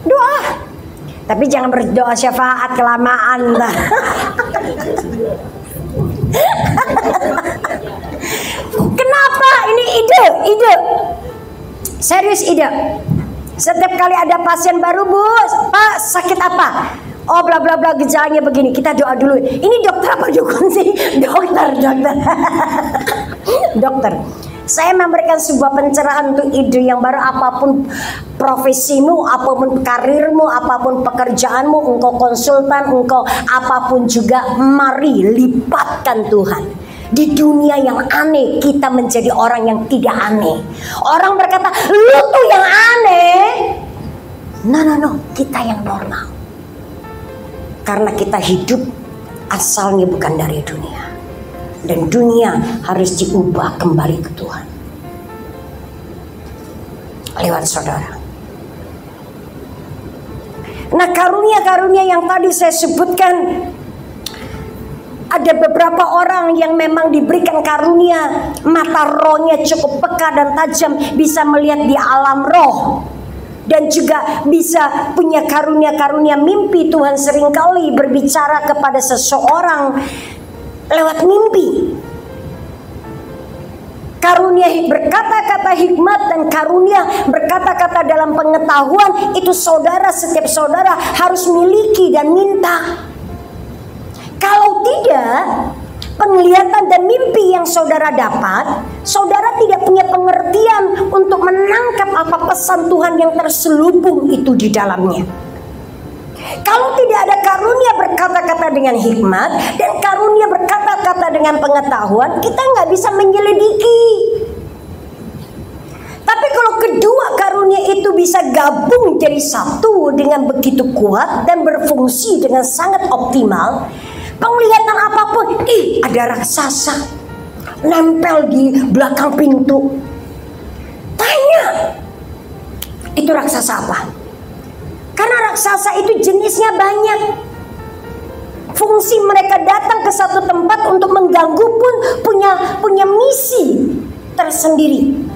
Speaker 3: Doa. Tapi jangan berdoa syafaat kelamaan lah. Kenapa? Ini ide. Serius ide. Setiap kali ada pasien baru, Bu, Pak sakit apa? Oh bla bla bla, gejalanya begini. Kita doa dulu. Ini dokter apa dukun sih? Dokter. Dokter. Saya memberikan sebuah pencerahan untuk ide yang baru. Apapun profesimu, apapun karirmu, apapun pekerjaanmu, engkau konsultan, engkau apapun juga, mari lipatkan Tuhan. Di dunia yang aneh, kita menjadi orang yang tidak aneh. Orang berkata, lu tuh yang aneh. No, kita yang normal. Karena kita hidup asalnya bukan dari dunia. Dan dunia harus diubah kembali ke Tuhan. Lewat saudara. Nah, karunia-karunia yang tadi saya sebutkan, ada beberapa orang yang memang diberikan karunia mata rohnya cukup peka dan tajam, bisa melihat di alam roh, dan juga bisa punya karunia-karunia mimpi. Tuhan seringkali berbicara kepada seseorang lewat mimpi. Karunia berkata-kata hikmat dan karunia berkata-kata dalam pengetahuan itu setiap saudara harus miliki dan minta. dan mimpi yang saudara dapat, saudara tidak punya pengertian untuk menangkap apa pesan Tuhan yang terselubung itu di dalamnya. Kalau tidak ada karunia berkata-kata dengan hikmat dan karunia berkata-kata dengan pengetahuan, kita nggak bisa menyelidiki. Tapi kalau kedua karunia itu bisa gabung jadi satu dengan begitu kuat dan berfungsi dengan sangat optimal, penglihatan apapun, ada raksasa nempel di belakang pintu. Tanya, itu raksasa apa? Karena raksasa itu jenisnya banyak. Fungsi mereka datang ke satu tempat untuk mengganggu pun punya misi tersendiri.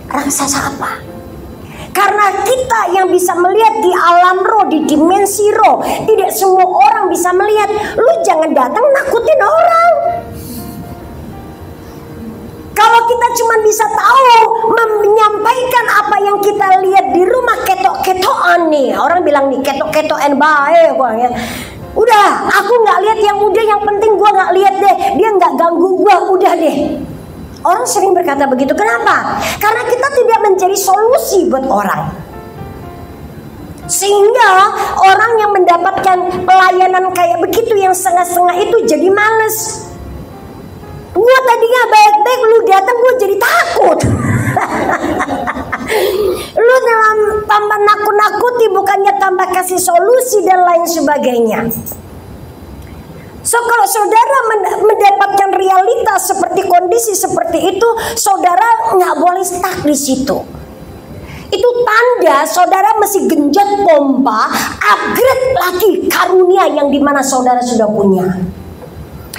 Speaker 3: Raksasa apa? Karena kita yang bisa melihat di alam roh, di dimensi roh, tidak semua orang bisa melihat. Lu jangan datang nakutin orang. Kalau kita cuma bisa tahu menyampaikan apa yang kita lihat di rumah, ketok-ketokan nih. Orang bilang nih ketok-ketokan bae gua ya. Udah, aku nggak lihat yang udah, yang penting gua nggak lihat deh. Dia nggak ganggu gua, udah deh. Orang sering berkata begitu. Kenapa? Karena kita tidak menjadi solusi buat orang. Sehingga orang yang mendapatkan pelayanan kayak begitu yang setengah-setengah itu jadi males. Gua tadinya baik-baik, lu datang gua jadi takut. Lu tambah nakut-nakuti, bukannya tambah kasih solusi dan lain sebagainya. So kalau saudara mendapatkan realitas seperti kondisi seperti itu, saudara nggak boleh stuck di situ. Itu tanda saudara mesti genjot pompa, upgrade lagi karunia yang dimana saudara sudah punya.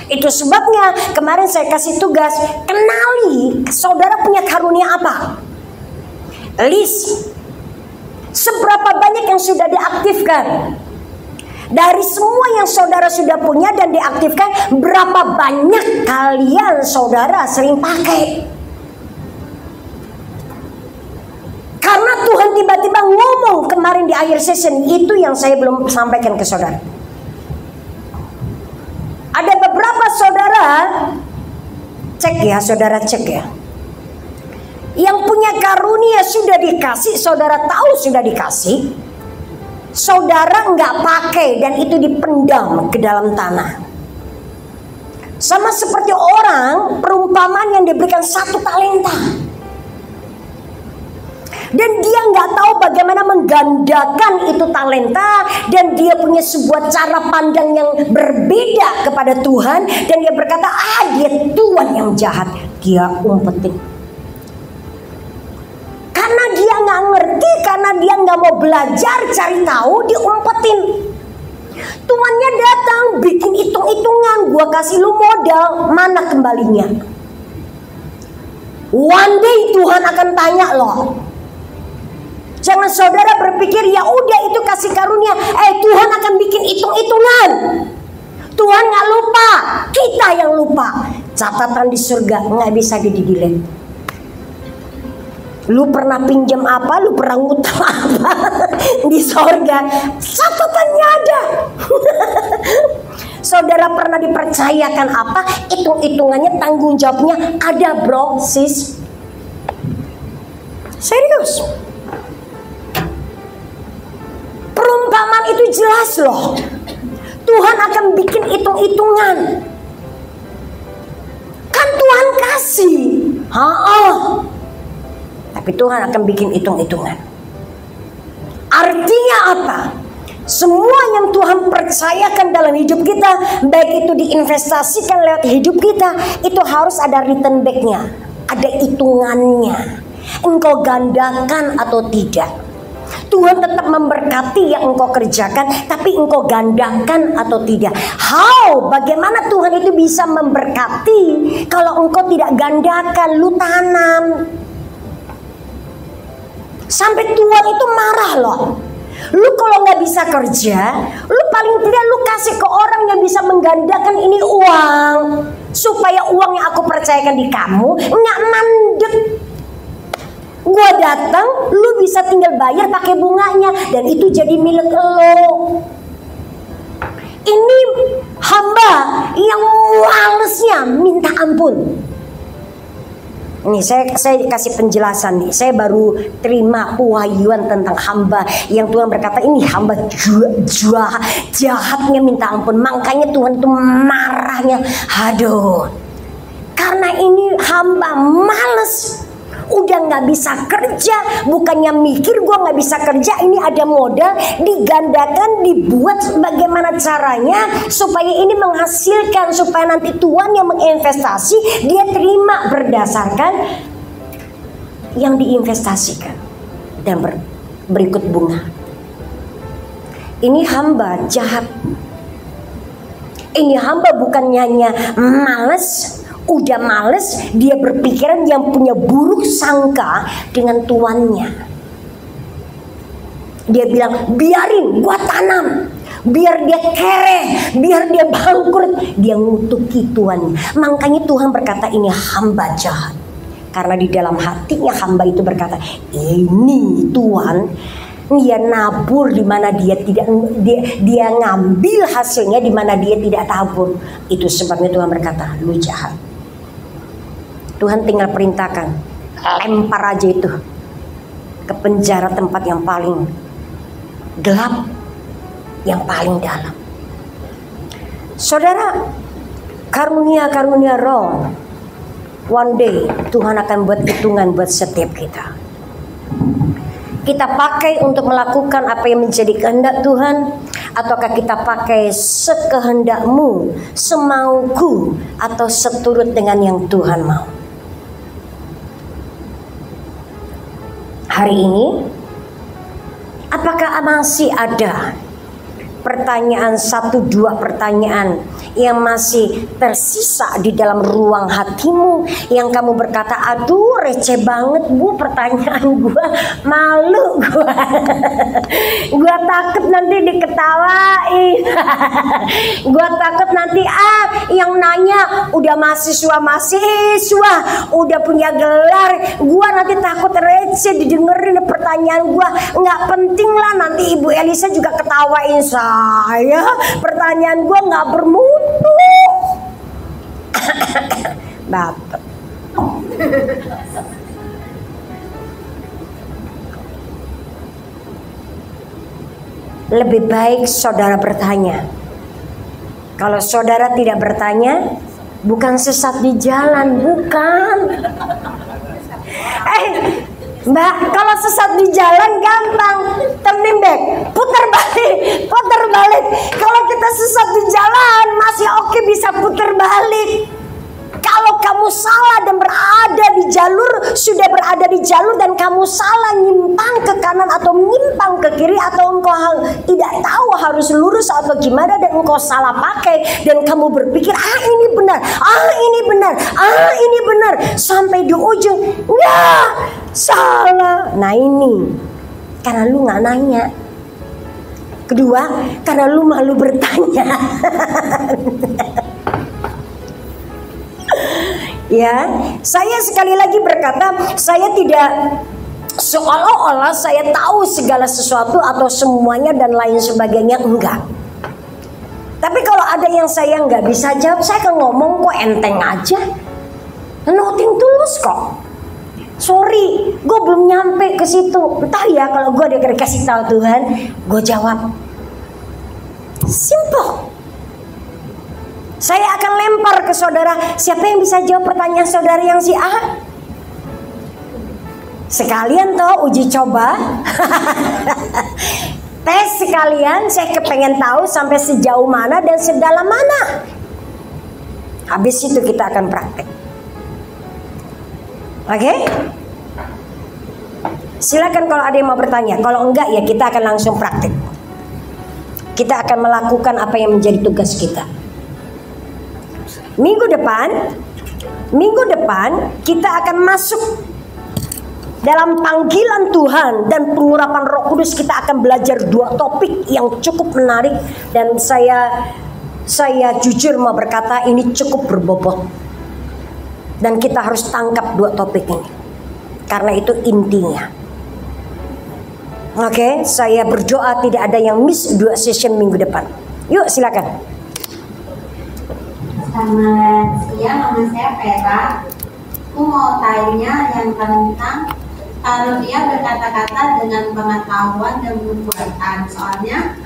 Speaker 3: Itu sebabnya kemarin saya kasih tugas, kenali saudara punya karunia apa. List seberapa banyak yang sudah diaktifkan. Dari semua yang saudara sudah punya dan diaktifkan, berapa banyak kalian saudara sering pakai? Karena Tuhan tiba-tiba ngomong kemarin di akhir session, itu yang saya belum sampaikan ke saudara. Ada beberapa saudara, cek ya, saudara cek ya. Yang punya karunia sudah dikasih, saudara tahu sudah dikasih. Saudara nggak pakai dan itu dipendam ke dalam tanah. Sama seperti orang perumpamaan yang diberikan satu talenta. Dan dia nggak tahu bagaimana menggandakan itu talenta. Dan dia punya sebuah cara pandang yang berbeda kepada Tuhan. Dan dia berkata, dia Tuhan yang jahat. Dia umpetin. Karena dia nggak ngerti, karena dia nggak mau belajar, cari tahu, diumpetin. Tuannya datang, bikin hitung-hitungan, gua kasih lu modal, mana kembalinya? One day Tuhan akan tanya loh. Jangan saudara berpikir ya udah itu kasih karunia, Tuhan akan bikin hitung-hitungan. Tuhan nggak lupa, kita yang lupa. Catatan di surga nggak bisa di-delete. Lu pernah pinjam apa, lu pernah ngutang apa di sorga, catatannya ada. Saudara pernah dipercayakan apa, hitung-hitungannya, tanggung jawabnya ada, bro, sis. Serius. Perumpamaan itu jelas loh. Tuhan akan bikin hitung-hitungan. Kan Tuhan kasih. Tapi Tuhan akan bikin hitung-hitungan. Artinya apa? Semua yang Tuhan percayakan dalam hidup kita, baik itu diinvestasikan lewat hidup kita, itu harus ada return back-nya, ada hitungannya. Engkau gandakan atau tidak. Tuhan tetap memberkati yang engkau kerjakan, tapi engkau gandakan atau tidak. Bagaimana Tuhan itu bisa memberkati kalau engkau tidak gandakan, lu tanam. Sampai Tuhan itu marah loh. Lu kalau nggak bisa kerja, lu paling tidak lu kasih ke orang yang bisa menggandakan ini uang, supaya uang yang aku percayakan di kamu nggak mandek. Gua datang, lu bisa tinggal bayar pakai bunganya dan itu jadi milik lo. Ini hamba yang malesnya minta ampun. Ini saya kasih penjelasan nih. Saya baru terima pewahyuan tentang hamba yang Tuhan berkata ini hamba jahatnya minta ampun. Makanya Tuhan tuh marahnya. Aduh, karena ini hamba males, udah nggak bisa kerja, bukannya mikir gue nggak bisa kerja, ini ada modal digandakan, dibuat bagaimana caranya supaya ini menghasilkan, supaya nanti Tuhan yang menginvestasi dia terima berdasarkan yang diinvestasikan dan berikut bunga. Ini hamba jahat, ini hamba bukannya hanya males. Udah males, dia berpikiran yang punya buruk sangka dengan tuannya. Dia bilang, biarin gua tanam, biar dia kere, biar dia bangkrut. Dia ngutuki Tuhan. Makanya Tuhan berkata ini hamba jahat. Karena di dalam hatinya hamba itu berkata, ini Tuhan, dia nabur di mana dia tidak, dia ngambil hasilnya di mana dia tidak tabur. Itu sebabnya Tuhan berkata, lu jahat. Tuhan tinggal perintahkan, lempar aja itu ke penjara, tempat yang paling gelap, yang paling dalam. Saudara, karunia roh, one day Tuhan akan buat hitungan buat setiap kita. Kita pakai untuk melakukan apa yang menjadi kehendak Tuhan, ataukah kita pakai sekehendakmu, semauku, atau seturut dengan yang Tuhan mau. Hari ini, apakah masih ada pertanyaan, 1-2 pertanyaan yang masih tersisa di dalam ruang hatimu, yang kamu berkata, aduh receh banget bu pertanyaan gue, malu gue, gue takut nanti diketawain, gue takut nanti yang nanya udah mahasiswa, udah punya gelar, gue nanti takut receh didengerin pertanyaan gue. Nggak penting lah, nanti Ibu Elisa juga ketawain saya, pertanyaan gue nggak bermutu. Bapak, lebih baik saudara bertanya. Kalau saudara tidak bertanya, bukan sesat di jalan, bukan. Mbak, kalau sesat di jalan gampang, turning back, putar balik. Kalau kita sesat di jalan masih oke, bisa putar balik. Kalau kamu salah dan sudah berada di jalur dan kamu salah, nyimpang ke kanan atau nyimpang ke kiri, atau engkau tidak tahu harus lurus atau gimana, dan engkau salah pakai dan kamu berpikir ini benar, sampai di ujung enggak, salah. Nah ini karena lu nggak nanya. Kedua, karena lu malu bertanya. Ya, saya sekali lagi berkata, saya tidak seolah-olah saya tahu segala sesuatu atau semuanya dan lain sebagainya, enggak. Tapi kalau ada yang saya nggak bisa jawab, saya akan ngomong kok, enteng aja, nothing tulus kok. Sorry, gue belum nyampe ke situ. Entah ya, kalau gue dikasih tahu Tuhan, gue jawab. Simple. Saya akan lempar ke saudara, siapa yang bisa jawab pertanyaan saudara yang si A? Sekalian toh uji coba. Tes sekalian, saya kepengen tahu sampai sejauh mana dan sedalam mana. Habis itu kita akan praktek. Oke? Silakan kalau ada yang mau bertanya. Kalau enggak ya kita akan langsung praktek. Kita akan melakukan apa yang menjadi tugas kita. Minggu depan kita akan masuk dalam panggilan Tuhan dan pengurapan Roh Kudus. Kita akan belajar 2 topik yang cukup menarik, dan saya jujur mau berkata ini cukup berbobot, dan kita harus tangkap 2 topik ini karena itu intinya. Oke, saya berdoa tidak ada yang miss 2 session minggu depan. Yuk silakan.
Speaker 4: Selamat siang, nama saya Vera. Aku mau tanya yang tentang karunia berkata-kata dengan pengetahuan dan perbuatan. Soalnya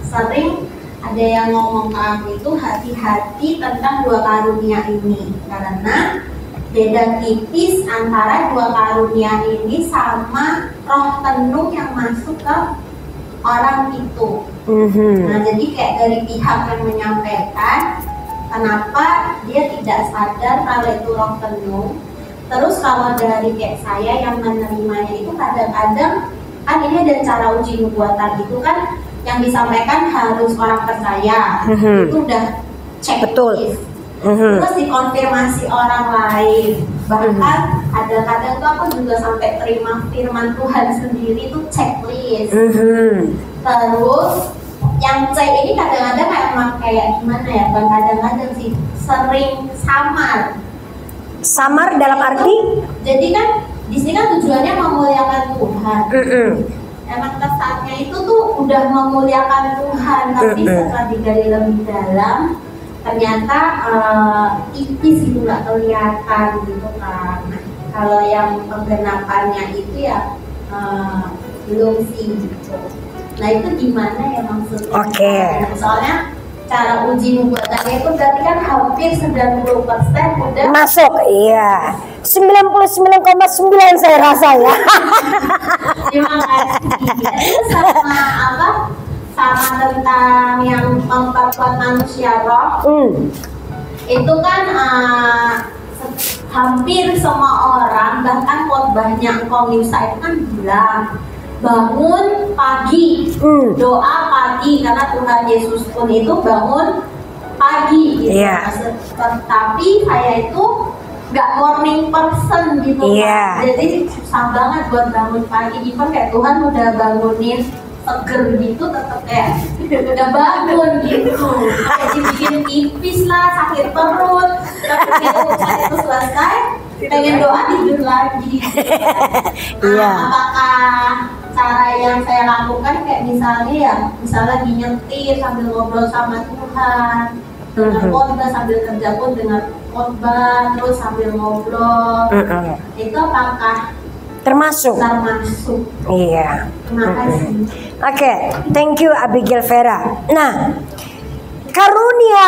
Speaker 4: sering ada yang ngomong ke aku itu hati-hati tentang dua karunia ini, karena beda tipis antara dua karunia ini sama roh tenung yang masuk ke orang itu. Nah, jadi kayak dari pihak yang menyampaikan, kenapa dia tidak sadar kalau itu roh tenung. Terus kalau dari kayak saya yang menerimanya itu kadang-kadang kan ini ada cara uji nubuatan itu kan yang disampaikan harus orang percaya. Itu udah cek.
Speaker 1: Betul.
Speaker 4: Terus dikonfirmasi orang lain. Bahkan ada kadang tuh aku juga sampai terima firman Tuhan sendiri tuh checklist. Terus yang C ini kadang-kadang kayak gimana ya? Bukan kadang-kadang sih, sering samar.
Speaker 1: Samar dalam arti?
Speaker 4: Jadi kan di sini kan tujuannya memuliakan Tuhan. Emang kesannya itu tuh udah memuliakan Tuhan, tapi setelah digali lebih dalam ternyata tipis itu nggak kelihatan gitu kan. Nah, kalau yang penggenapannya itu ya belum sih gitu. Nah itu gimana ya maksudnya?
Speaker 1: Oke.
Speaker 4: Nah, soalnya cara uji nubuatannya itu berarti kan hampir 90% udah
Speaker 1: Masuk, iya. 99,9 saya rasa ya.
Speaker 4: Terima kasih. Itu sama apa? Sama tentang yang memperkuat manusia roh. Itu kan hampir semua orang, bahkan khotbahnya Engkong Yusa itu kan bilang bangun pagi, doa pagi, karena Tuhan Yesus pun itu bangun pagi gitu. Tapi saya itu nggak morning person gitu kan. Jadi susah banget buat bangun pagi. Even kayak Tuhan udah bangunin seger gitu, tetap kayak udah bangun gitu. Kayak dibikin tipis lah, sakit perut. Tapi itu selesai, pengen doa tidur lagi. Apakah cara yang saya lakukan kayak misalnya lagi nyetir sambil ngobrol sama Tuhan, dengan khotbah sambil kerja pun dengan khotbah, terus sambil ngobrol, itu apakah
Speaker 1: termasuk? Iya.
Speaker 4: Terima kasih.
Speaker 1: Oke, thank you Abigail Vera. Nah, karunia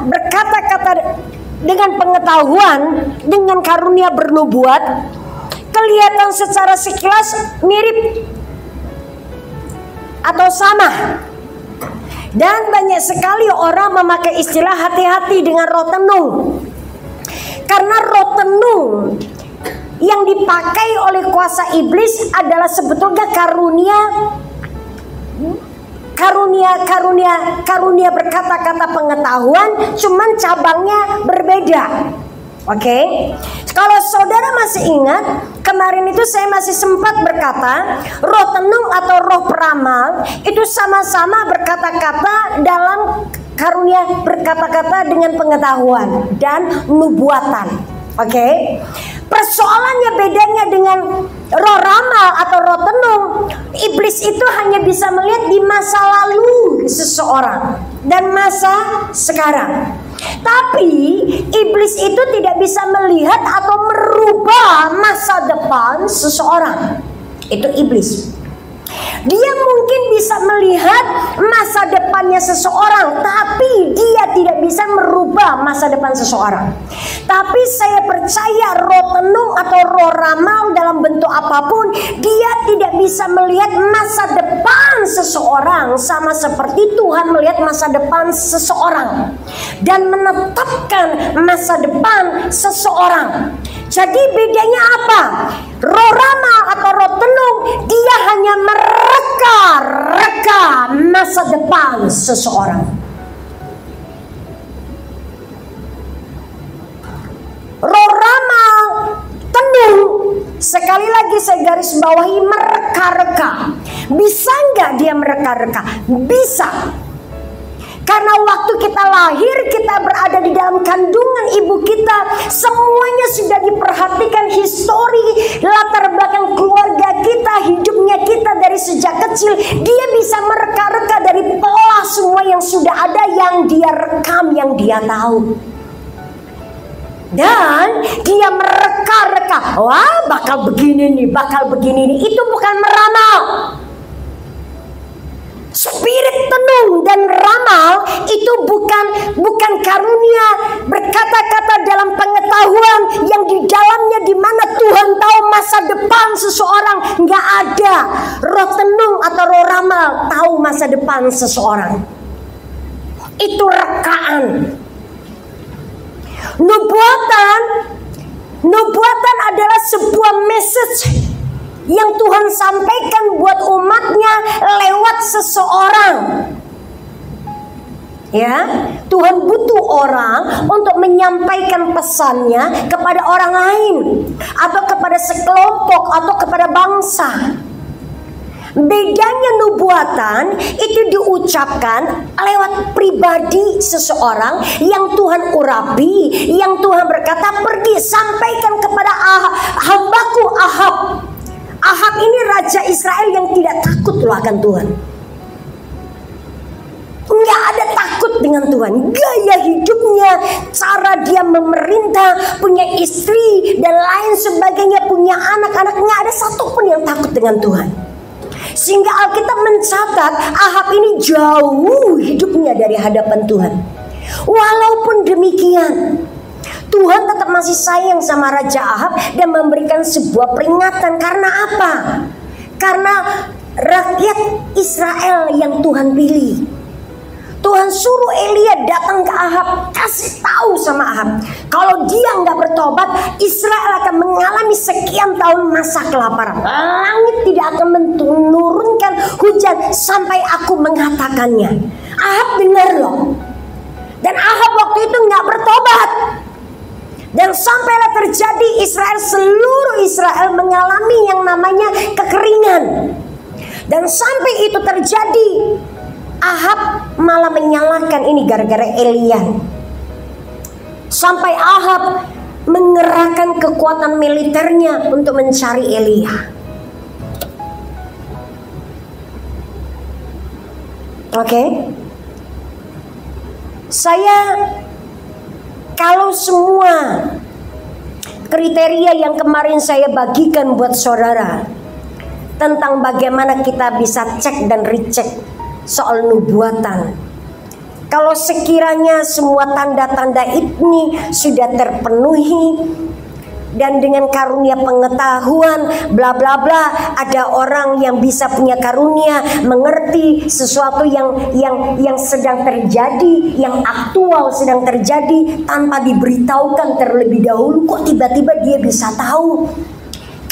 Speaker 1: berkata-kata dengan pengetahuan dengan karunia bernubuat kelihatan secara sekilas mirip atau sama. Dan banyak sekali orang memakai istilah hati-hati dengan roh tenung. Karena roh tenung yang dipakai oleh kuasa iblis adalah sebetulnya karunia berkata-kata pengetahuan, cuman cabangnya berbeda. Oke, kalau saudara masih ingat, kemarin itu saya masih sempat berkata roh tenung atau roh peramal itu sama-sama berkata-kata dalam karunia berkata-kata dengan pengetahuan dan nubuatan. Oke, persoalannya bedanya dengan roh ramal atau roh tenung, iblis itu hanya bisa melihat di masa lalu seseorang dan masa sekarang. Tapi iblis itu tidak bisa melihat atau merubah masa depan seseorang. Itu iblis. Dia mungkin bisa melihat masa depannya seseorang, tapi dia tidak bisa merubah masa depan seseorang. Tapi saya percaya roh tenung atau roh ramal dalam bentuk apapun, dia tidak bisa melihat masa depan seseorang sama seperti Tuhan melihat masa depan seseorang dan menetapkan masa depan seseorang. Jadi bedanya apa? Roh ramal atau roh tenung, dia hanya mereka masa depan seseorang. Roh ramal, tenung, sekali lagi saya garis bawahi mereka-reka. Bisa nggak dia mereka-reka? Bisa. Karena waktu kita lahir, kita berada di dalam kandungan ibu kita, semuanya sudah diperhatikan, histori, latar belakang keluarga kita, hidupnya kita dari sejak kecil. Dia bisa mereka-reka dari pola semua yang sudah ada, yang dia rekam, yang dia tahu.
Speaker 3: Dan dia mereka-reka, wah bakal begini nih, bakal begini nih. Itu bukan meramal. Spirit tenung dan ramal itu bukan karunia berkata-kata dalam pengetahuan yang di dalamnya di mana Tuhan tahu masa depan seseorang. Nggak ada roh tenung atau roh ramal tahu masa depan seseorang. Itu rekaan. Nubuatan adalah sebuah message yang Tuhan sampaikan buat umatnya lewat seseorang. Ya, Tuhan butuh orang untuk menyampaikan pesannya kepada orang lain atau kepada sekelompok atau kepada bangsa. Bedanya nubuatan itu diucapkan lewat pribadi seseorang yang Tuhan urapi, yang Tuhan berkata pergi sampaikan kepada hambaku Ahab. Ahab ini raja Israel yang tidak takut loh akan Tuhan. Nggak ada takut dengan Tuhan. Gaya hidupnya, cara dia memerintah, punya istri dan lain sebagainya, punya anak-anak, nggak ada satupun yang takut dengan Tuhan. Sehingga Alkitab mencatat Ahab ini jauh hidupnya dari hadapan Tuhan. Walaupun demikian, Tuhan tetap masih sayang sama Raja Ahab dan memberikan sebuah peringatan. Karena apa? Karena rakyat Israel yang Tuhan pilih. Tuhan suruh Elia datang ke Ahab, kasih tahu sama Ahab, kalau dia nggak bertobat, Israel akan mengalami sekian tahun masa kelaparan. Langit tidak akan menurunkan hujan sampai aku mengatakannya. Ahab dengar loh. Dan Ahab waktu itu nggak bertobat. Dan sampailah terjadi seluruh Israel mengalami yang namanya kekeringan. Dan sampai itu terjadi, Ahab malah menyalahkan ini gara-gara Elia. Sampai Ahab mengerahkan kekuatan militernya untuk mencari Elia. Oke. Kalau semua kriteria yang kemarin saya bagikan buat saudara tentang bagaimana kita bisa cek dan recheck soal nubuatan, kalau sekiranya semua tanda-tanda ini sudah terpenuhi dan dengan karunia pengetahuan bla bla bla, ada orang yang bisa punya karunia mengerti sesuatu yang sedang terjadi, yang aktual sedang terjadi tanpa diberitahukan terlebih dahulu, kok tiba-tiba dia bisa tahu.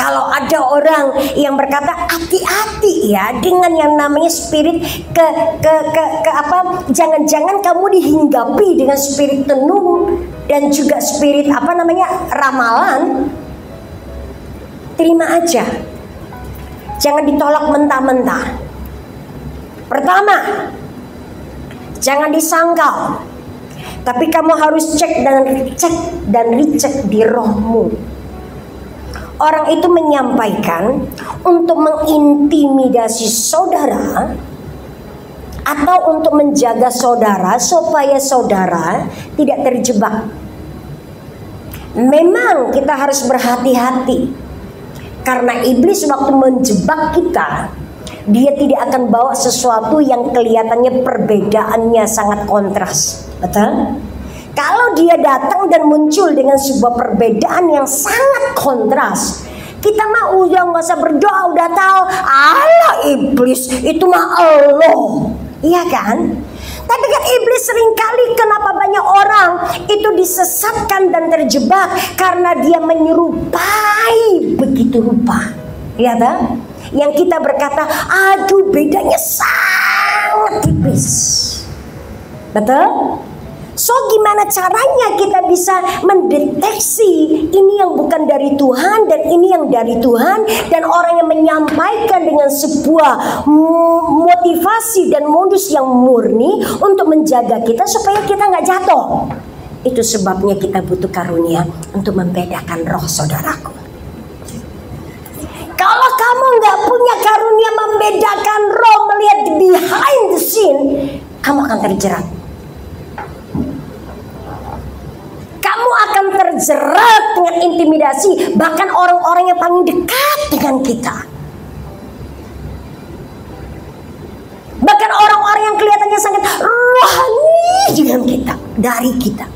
Speaker 3: Kalau ada orang yang berkata hati-hati ya dengan yang namanya spirit jangan-jangan kamu dihinggapi dengan spirit tenung dan juga spirit ramalan, terima aja. Jangan ditolak mentah-mentah. Pertama, jangan disangkal. Tapi kamu harus cek dan recheck di rohmu. Orang itu menyampaikan untuk mengintimidasi saudara atau untuk menjaga saudara supaya saudara tidak terjebak. Memang kita harus berhati-hati karena iblis waktu menjebak kita, dia tidak akan bawa sesuatu yang kelihatannya perbedaannya sangat kontras. Betul? Kalau dia datang dan muncul dengan sebuah perbedaan yang sangat kontras, kita mah udah nggak usah berdoa, udah tahu Allah iblis itu mah Allah, iya kan? Tapi kan iblis seringkali kenapa banyak orang itu disesatkan dan terjebak karena dia menyerupai begitu rupa, ya kan? Yang kita berkata, aduh bedanya sangat tipis, betul? So gimana caranya kita bisa mendeteksi ini yang bukan dari Tuhan dan ini yang dari Tuhan, dan orang yang menyampaikan dengan sebuah motivasi dan modus yang murni untuk menjaga kita supaya kita nggak jatuh. Itu sebabnya kita butuh karunia untuk membedakan roh, saudaraku. Kalau kamu nggak punya karunia membedakan roh, melihat behind the scene, kamu akan terjerat. Kamu akan terjerat terjerat dengan intimidasi, bahkan orang-orang yang paling dekat dengan kita. Bahkan orang-orang yang kelihatannya sangat rohani dengan kita, dari kita.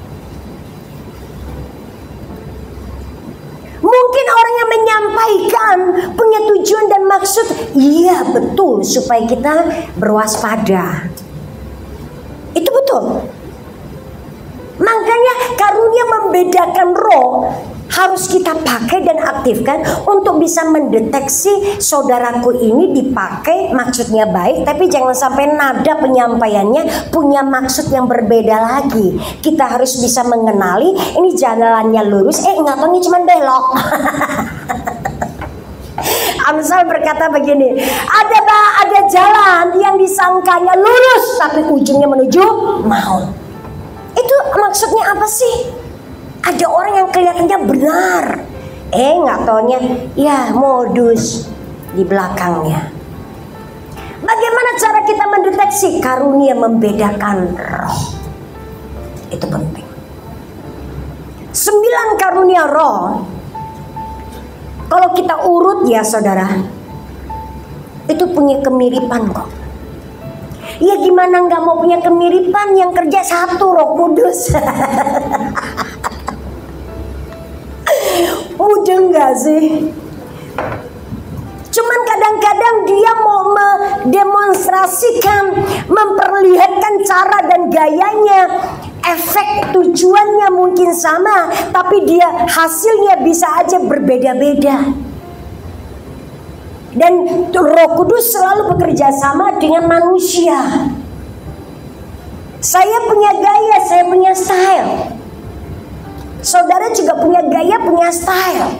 Speaker 3: Mungkin orang yang menyampaikan punya tujuan dan maksud, iya betul, supaya kita berwaspada. Itu betul. Makanya karunia membedakan roh harus kita pakai dan aktifkan untuk bisa mendeteksi saudaraku ini dipakai maksudnya baik, tapi jangan sampai nada penyampaiannya punya maksud yang berbeda lagi. Kita harus bisa mengenali ini jalannya lurus, nggak tahu ini cuma belok. Amsal berkata begini, ada jalan yang disangkanya lurus tapi ujungnya menuju maut. Itu maksudnya apa sih? Ada orang yang kelihatannya benar, nggak taunya ya modus di belakangnya. Bagaimana cara kita mendeteksi karunia membedakan roh? Itu penting. 9 karunia roh, kalau kita urut ya saudara, itu punya kemiripan kok. Ya gimana nggak mau punya kemiripan, yang kerja satu, Roh Kudus. Mudah nggak sih? Cuman kadang-kadang dia mau mendemonstrasikan, memperlihatkan cara dan gayanya, efek tujuannya mungkin sama, tapi dia hasilnya bisa aja berbeda-beda. Dan Roh Kudus selalu bekerja sama dengan manusia. Saya punya gaya, saya punya style. Saudara juga punya gaya, punya style.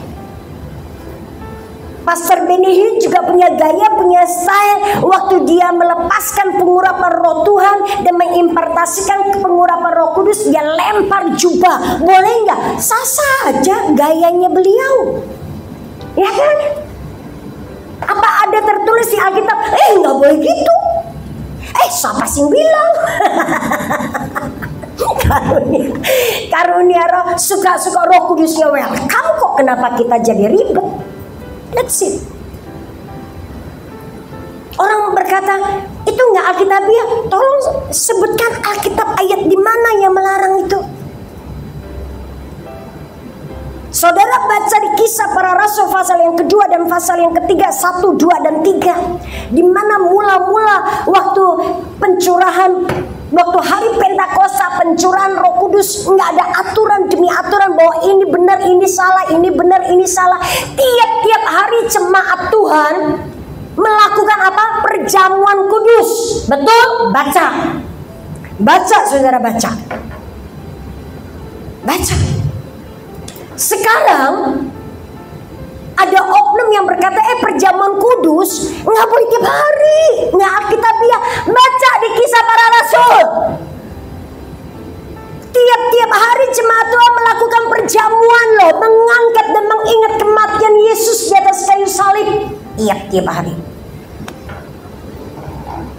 Speaker 3: Pastor Benny Hinn juga punya gaya, punya style. Waktu dia melepaskan pengurapan roh Tuhan dan mengimpartasikan pengurapan roh kudus, dia lempar jubah. Boleh nggak? Sah-sah aja gayanya beliau. Ya kan? Apa ada tertulis di Alkitab? Nggak boleh gitu. Siapa sih yang bilang? Karunia roh, suka-suka Roh Kudusnya welcome kok. Kenapa kita jadi ribet? That's it. Orang berkata itu nggak alkitabiah. Tolong sebutkan Alkitab ayat di mana yang melarang itu. Saudara baca di Kisah Para Rasul pasal yang kedua dan pasal yang ketiga, 1, 2, dan 3, di mana mula-mula waktu pencurahan, waktu hari Pentakosta, pencurahan Roh Kudus, nggak ada aturan demi aturan bahwa ini benar, ini salah, ini benar, ini salah. Tiap-tiap hari jemaat Tuhan melakukan apa? Perjamuan kudus. Betul? Baca. Baca, saudara, baca. Baca. Sekarang ada oknum yang berkata perjamuan kudus nggak boleh tiap hari, nggak alkitabiah. Baca di Kisah Para Rasul. Tiap-tiap hari jemaat Tuhan melakukan perjamuan loh, mengangkat dan mengingat kematian Yesus di atas kayu salib. Tiap hari.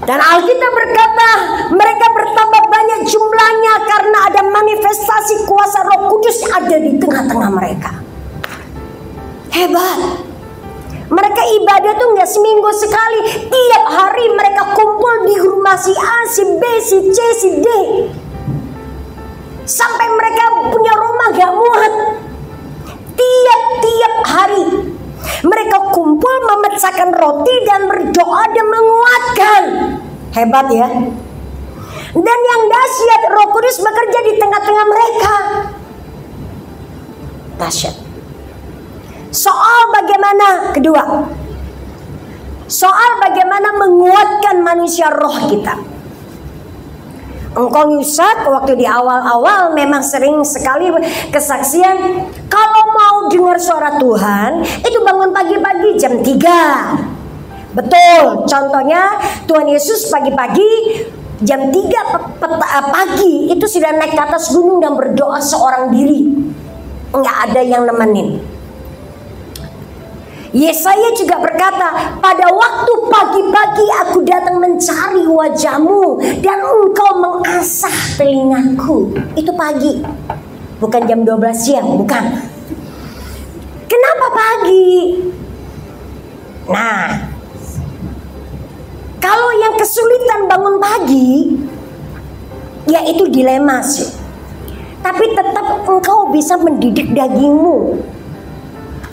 Speaker 3: Dan Alkitab berkata mereka bertambah banyak jumlahnya karena ada manifestasi kuasa Roh Kudus ada di tengah-tengah mereka. Hebat. Mereka ibadah tuh nggak seminggu sekali. Tiap hari mereka kumpul di rumah si A, si B, si C, si D. Sampai mereka punya rumah gak muat. Tiap-tiap hari mereka kumpul memecahkan roti dan berdoa dan menguatkan. Hebat ya. Dan yang dahsyat, Roh Kudus bekerja di tengah-tengah mereka. Dahsyat. Soal bagaimana, kedua, soal bagaimana menguatkan manusia roh kita. Engkau Yusak waktu di awal-awal memang sering sekali kesaksian, kalau mau dengar suara Tuhan itu bangun pagi-pagi jam 3. Betul, contohnya Tuhan Yesus pagi-pagi jam 3 pagi itu sudah naik ke atas gunung dan berdoa seorang diri. Nggak ada yang nemenin. Yesaya juga berkata, pada waktu pagi-pagi aku datang mencari wajahmu dan engkau mengasah telingaku. Itu pagi. bukan jam 12 siang, bukan. Kenapa pagi? Nah, kalau yang kesulitan bangun pagi, ya itu dilema sih. Tapi tetap engkau bisa mendidik dagingmu.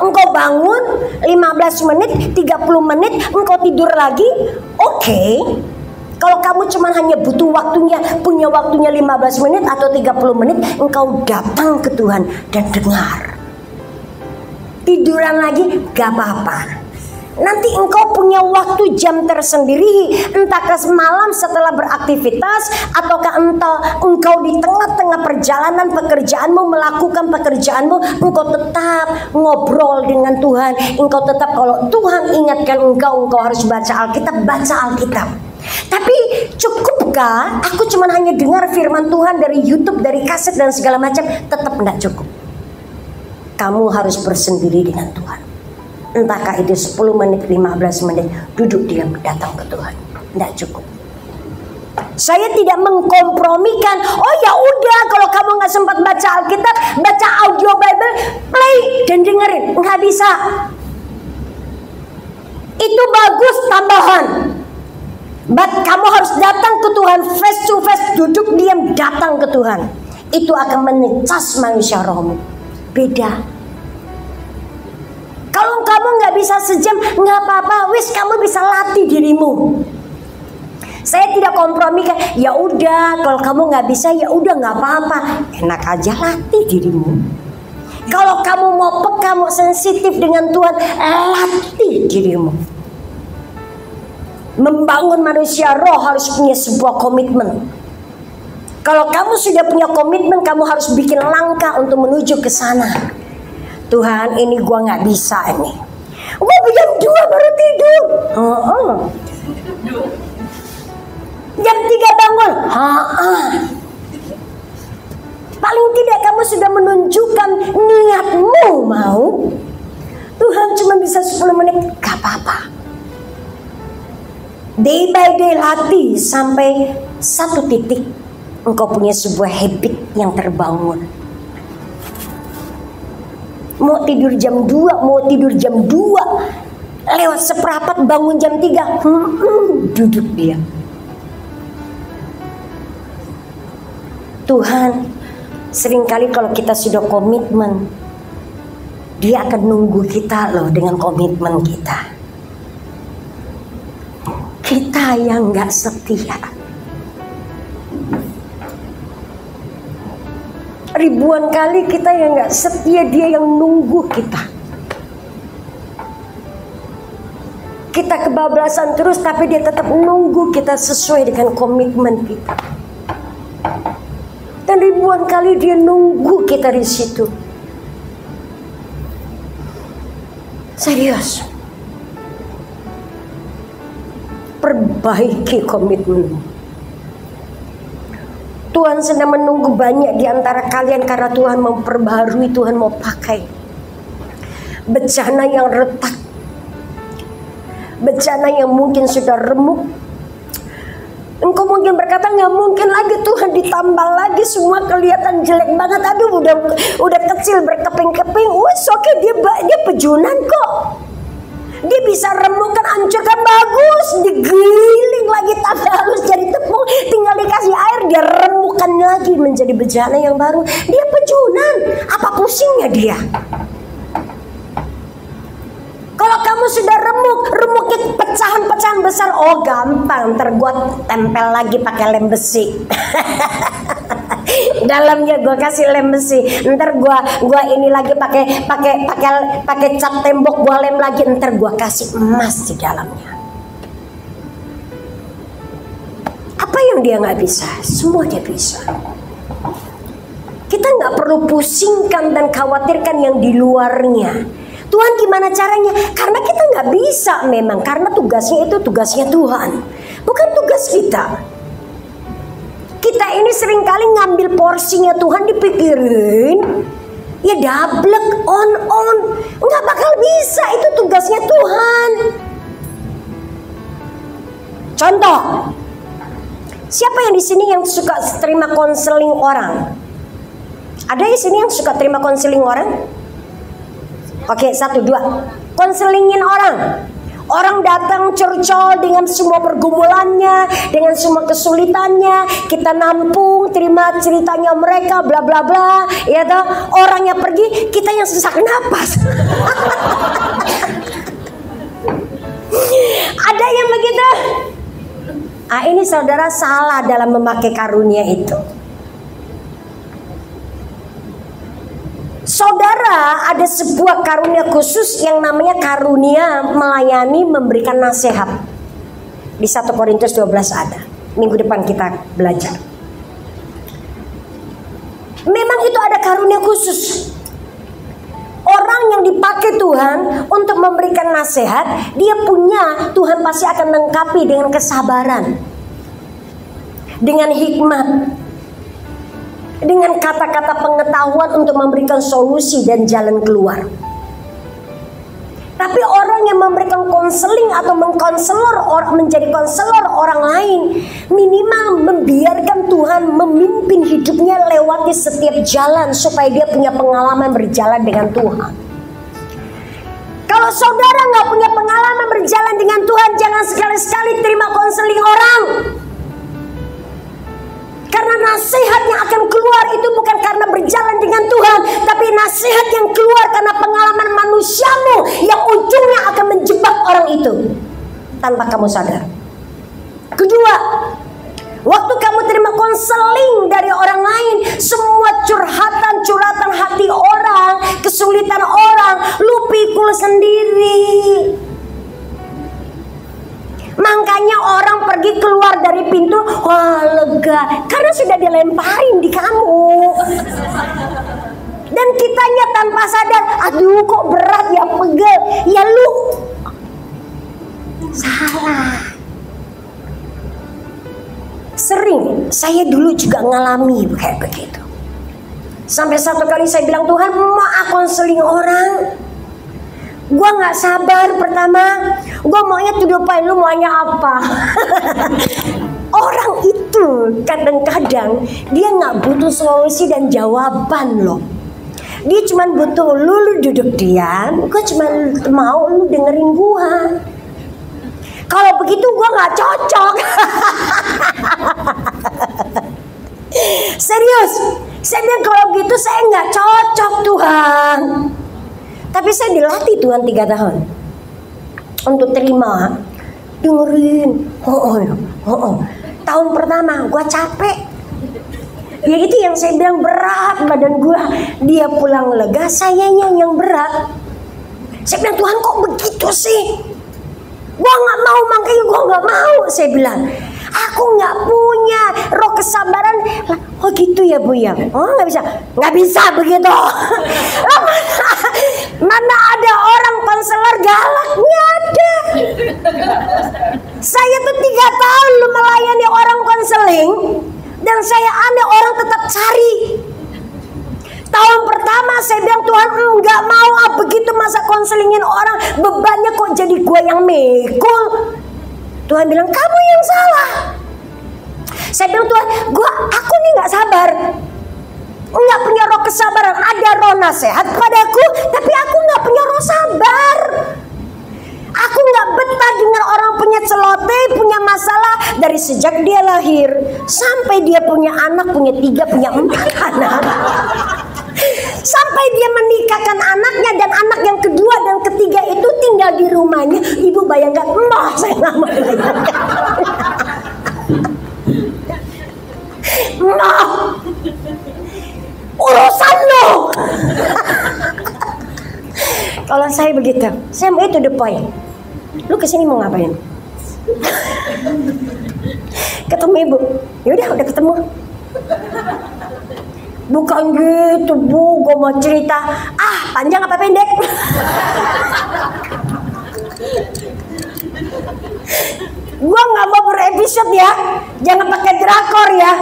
Speaker 3: Engkau bangun 15 menit, 30 menit, engkau tidur lagi, oke. Kalau kamu cuma hanya butuh punya waktunya 15 menit atau 30 menit, engkau datang ke Tuhan dan dengar. Tiduran lagi, gak apa-apa. Nanti engkau punya waktu jam tersendiri, entah ke malam setelah beraktivitas, ataukah engkau di tengah-tengah perjalanan pekerjaanmu, melakukan pekerjaanmu, engkau tetap ngobrol dengan Tuhan. Engkau tetap, kalau Tuhan ingatkan engkau harus baca Alkitab, baca Alkitab. Tapi cukupkah aku cuma hanya dengar firman Tuhan dari YouTube, dari kaset dan segala macam? Tetap tidak cukup. Kamu harus bersendiri dengan Tuhan. Entahkah itu 10 menit, 15 menit, duduk diam, datang ke Tuhan. Tidak cukup. Saya tidak mengkompromikan, oh ya udah kalau kamu nggak sempat baca Alkitab, baca audio Bible, play dan dengerin. Nggak bisa. Itu bagus tambahan. But kamu harus datang ke Tuhan face to face, duduk diam, datang ke Tuhan. Itu akan menyecas manusia rohmu. Beda. Kalau kamu nggak bisa sejam, nggak apa-apa, wis kamu bisa latih dirimu. Saya tidak kompromikan. Ya udah, kalau kamu nggak bisa, ya udah nggak apa-apa. Enak aja, latih dirimu. Kalau kamu mau peka, mau sensitif dengan Tuhan, latih dirimu. Membangun manusia roh harus punya sebuah komitmen. Kalau kamu sudah punya komitmen, kamu harus bikin langkah untuk menuju ke sana. Tuhan, ini gua nggak bisa ini. Gua jam 2 baru tidur. Jam 3 bangun. Paling tidak kamu sudah menunjukkan niatmu mau. Tuhan cuma bisa 10 menit, gak apa-apa. Day by day latih sampai satu titik engkau punya sebuah habit yang terbangun. Mau tidur jam 2, mau tidur jam 2, lewat seperempat bangun jam 3, duduk dia. Tuhan, seringkali kalau kita sudah komitmen, Dia akan nunggu kita loh dengan komitmen kita. Kita yang gak setia, ribuan kali kita yang gak setia, Dia yang nunggu kita. Kita kebablasan terus, tapi Dia tetap nunggu kita sesuai dengan komitmen kita. Dan ribuan kali Dia nunggu kita di situ. Serius. Perbaiki komitmenmu. Tuhan sedang menunggu banyak di antara kalian karena Tuhan mau perbaharui, Tuhan mau pakai. Bencana yang retak, bencana yang mungkin sudah remuk. Engkau mungkin berkata, nggak mungkin lagi Tuhan, ditambah lagi semua kelihatan jelek banget. Aduh, udah kecil berkeping-keping. Wes oke, dia pejunan kok. Dia bisa remukkan, hancurkan, bagus, digiling lagi tapi halus jadi tepung, tinggal dikasih air, dia remukkan lagi menjadi bejana yang baru. Dia pejunan, apa pusingnya dia? Kalau kamu sudah remuknya pecahan-pecahan besar, oh gampang, ntar gua tempel lagi pakai lem besi. Dalamnya gue kasih lem besi, ntar gua ini lagi pakai cat tembok, gua lem lagi, ntar gua kasih emas di dalamnya. Apa yang dia nggak bisa, semua dia bisa. Kita nggak perlu pusingkan dan khawatirkan yang di luarnya. Tuhan gimana caranya? Karena kita nggak bisa memang, karena tugasnya itu tugasnya Tuhan, bukan tugas kita. Kita ini seringkali ngambil porsinya Tuhan, dipikirin, ya dablek, on, nggak bakal bisa, itu tugasnya Tuhan. Contoh, siapa yang di sini yang suka terima konseling orang? Ada di sini yang suka terima konseling orang? Oke, 1, 2. Konselingin orang. Orang datang curcol dengan semua pergumulannya, dengan semua kesulitannya, kita nampung, terima ceritanya mereka, bla bla bla, ya toh. Orangnya pergi, kita yang sesak napas. Ada yang begitu? Ini saudara salah dalam memakai karunia itu. Saudara, ada sebuah karunia khusus yang namanya karunia melayani, memberikan nasihat. Di 1 Korintus 12 ada. Minggu depan kita belajar. Memang itu ada karunia khusus. Orang yang dipakai Tuhan untuk memberikan nasihat, dia punya, Tuhan pasti akan lengkapi dengan kesabaran, dengan hikmat, dengan kata-kata pengetahuan untuk memberikan solusi dan jalan keluar. Tapi orang yang memberikan konseling atau mengkonselor orang, menjadi konselor orang lain, minimal membiarkan Tuhan memimpin hidupnya lewati setiap jalan supaya dia punya pengalaman berjalan dengan Tuhan. Kalau saudara nggak punya pengalaman berjalan dengan Tuhan, jangan sekali-sekali terima konseling orang. Karena nasihat yang akan keluar itu bukan karena berjalan dengan Tuhan, tapi nasihat yang keluar karena pengalaman manusiamu yang ujungnya akan menjebak orang itu tanpa kamu sadar. Kedua, waktu kamu terima konseling dari orang lain, semua curhatan hati orang, kesulitan orang, lu pikul sendiri. Makanya orang pergi keluar dari pintu, wah lega, karena sudah dilemparin di kamu. Dan kitanya tanpa sadar, aduh kok berat ya, pegel. Ya lu salah. Sering saya dulu juga ngalami kayak begitu. Sampai satu kali saya bilang, Tuhan mau konseling orang, gua nggak sabar. Pertama, gua maunya to the point, lu maunya apa? Orang itu kadang-kadang dia nggak butuh solusi dan jawaban loh. Dia cuma butuh lu duduk diam, gua cuma mau lu dengerin gua. Kalau begitu gua nggak cocok. Serius, saya bilang kalau gitu saya nggak cocok Tuhan. Tapi saya dilatih Tuhan 3 tahun untuk terima, dengerin. Tahun pertama gue capek. Ya itu yang saya bilang berat badan gue. Dia pulang lega, sayanya yang berat. Saya bilang Tuhan kok begitu sih? Gue nggak mau, makanya gue nggak mau. Saya bilang aku nggak punya roh kesabaran. Oh gitu ya Bu ya? Oh nggak bisa begitu. Mana ada orang konselor galak? Nggak ada. Saya tuh 3 tahun melayani orang konseling, dan saya aneh orang tetap cari. Tahun pertama saya bilang Tuhan nggak mau begitu masa konselingin orang, bebannya kok jadi gue yang mikul. Tuhan bilang kamu yang salah. Saya bilang Tuhan, aku nih nggak sabar, nggak punya roh kesabaran. Ada roh nasihat padaku, tapi aku nggak punya roh sabar. Aku nggak betah dengan orang punya celoteh, punya masalah dari sejak dia lahir sampai dia punya anak, punya 3, punya 4 anak. Sampai dia menikahkan anaknya, dan anak yang kedua dan ketiga itu tinggal di rumahnya. Ibu bayangkan, saya nggak mau bayangkan. Urusan lo. Kalau saya begitu, saya mau itu the point. Lu kesini mau ngapain? Ketemu ibu. Yaudah udah ketemu. Bukan gitu Bu, gue mau cerita. Panjang apa pendek? Gue nggak mau berepisode ya. Jangan pakai drakor ya.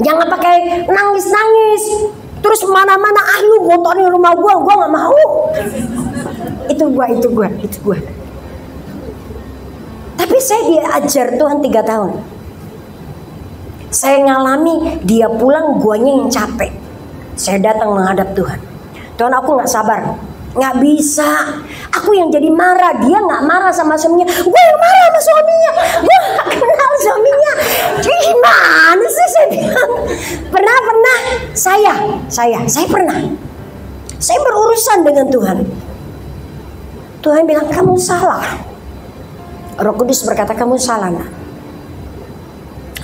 Speaker 3: Jangan pakai nangis-nangis. Terus mana-mana lu ngotorin rumah gue nggak mau. Itu gue. Tapi saya diajar Tuhan 3 tahun. Saya ngalami dia pulang, guanya yang capek. Saya datang menghadap Tuhan. Tuhan, aku gak sabar, gak bisa. Aku yang jadi marah, dia gak marah sama suaminya. Gue yang marah sama suaminya. Gue gak kenal suaminya. Gimana sih saya bilang. Pernah. Saya pernah. Saya berurusan dengan Tuhan. Tuhan bilang, kamu salah. Roh Kudus berkata, kamu salah nak.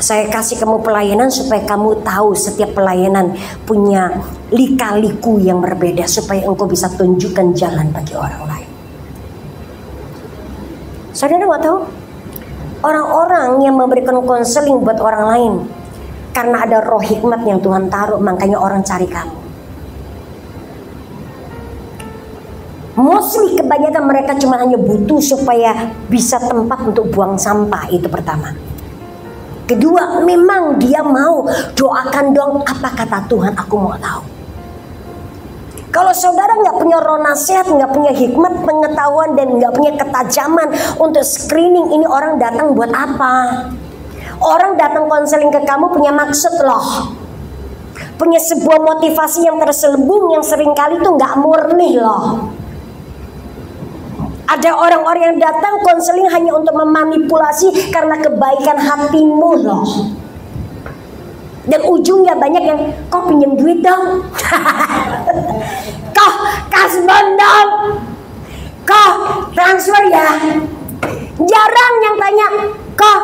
Speaker 3: Saya kasih kamu pelayanan supaya kamu tahu setiap pelayanan punya lika-liku yang berbeda, supaya engkau bisa tunjukkan jalan bagi orang lain. Saudara mau tahu? Orang-orang yang memberikan konseling buat orang lain, karena ada roh hikmat yang Tuhan taruh, makanya orang cari kamu. Mostly kebanyakan mereka cuma hanya butuh supaya bisa tempat untuk buang sampah, itu pertama. Kedua, memang dia mau doakan dong, apa kata Tuhan, aku mau tahu. Kalau saudara nggak punya roh nasihat, nggak punya hikmat pengetahuan, dan nggak punya ketajaman untuk screening ini orang datang buat apa. Orang datang konseling ke kamu punya maksud loh, punya sebuah motivasi yang terselubung yang seringkali itu nggak murni loh. Ada orang-orang yang datang konseling hanya untuk memanipulasi karena kebaikan hatimu loh. Dan ujungnya banyak yang, kok pinjam duit dong, kok kasbon dong, kok transfer ya. Jarang yang tanya, kok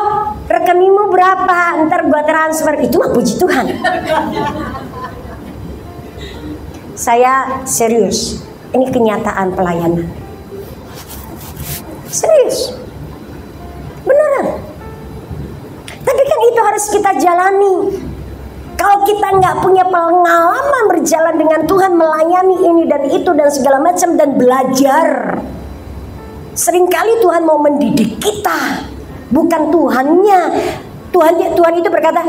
Speaker 3: rekeningmu berapa, ntar gua transfer. Itu mah puji Tuhan. Saya serius, ini kenyataan pelayanan. Serius, beneran. Tapi kan itu harus kita jalani. Kalau kita nggak punya pengalaman berjalan dengan Tuhan, melayani ini dan itu dan segala macam dan belajar, seringkali Tuhan mau mendidik kita, bukan Tuhannya. Tuhan itu berkata,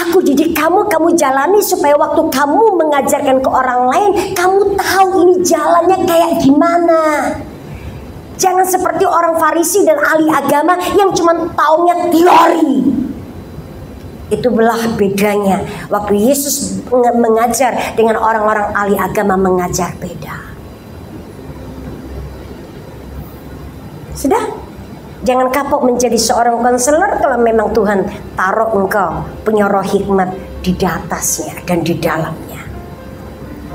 Speaker 3: aku didik kamu, kamu jalani supaya waktu kamu mengajarkan ke orang lain, kamu tahu ini jalannya kayak gimana. Jangan seperti orang Farisi dan ahli agama yang cuma taunya teori. Itu belah bedanya. Waktu Yesus mengajar dengan orang-orang ahli agama mengajar beda. Sudah? Jangan kapok menjadi seorang konselor kalau memang Tuhan taruh engkau punya roh hikmat di atasnya dan di dalamnya.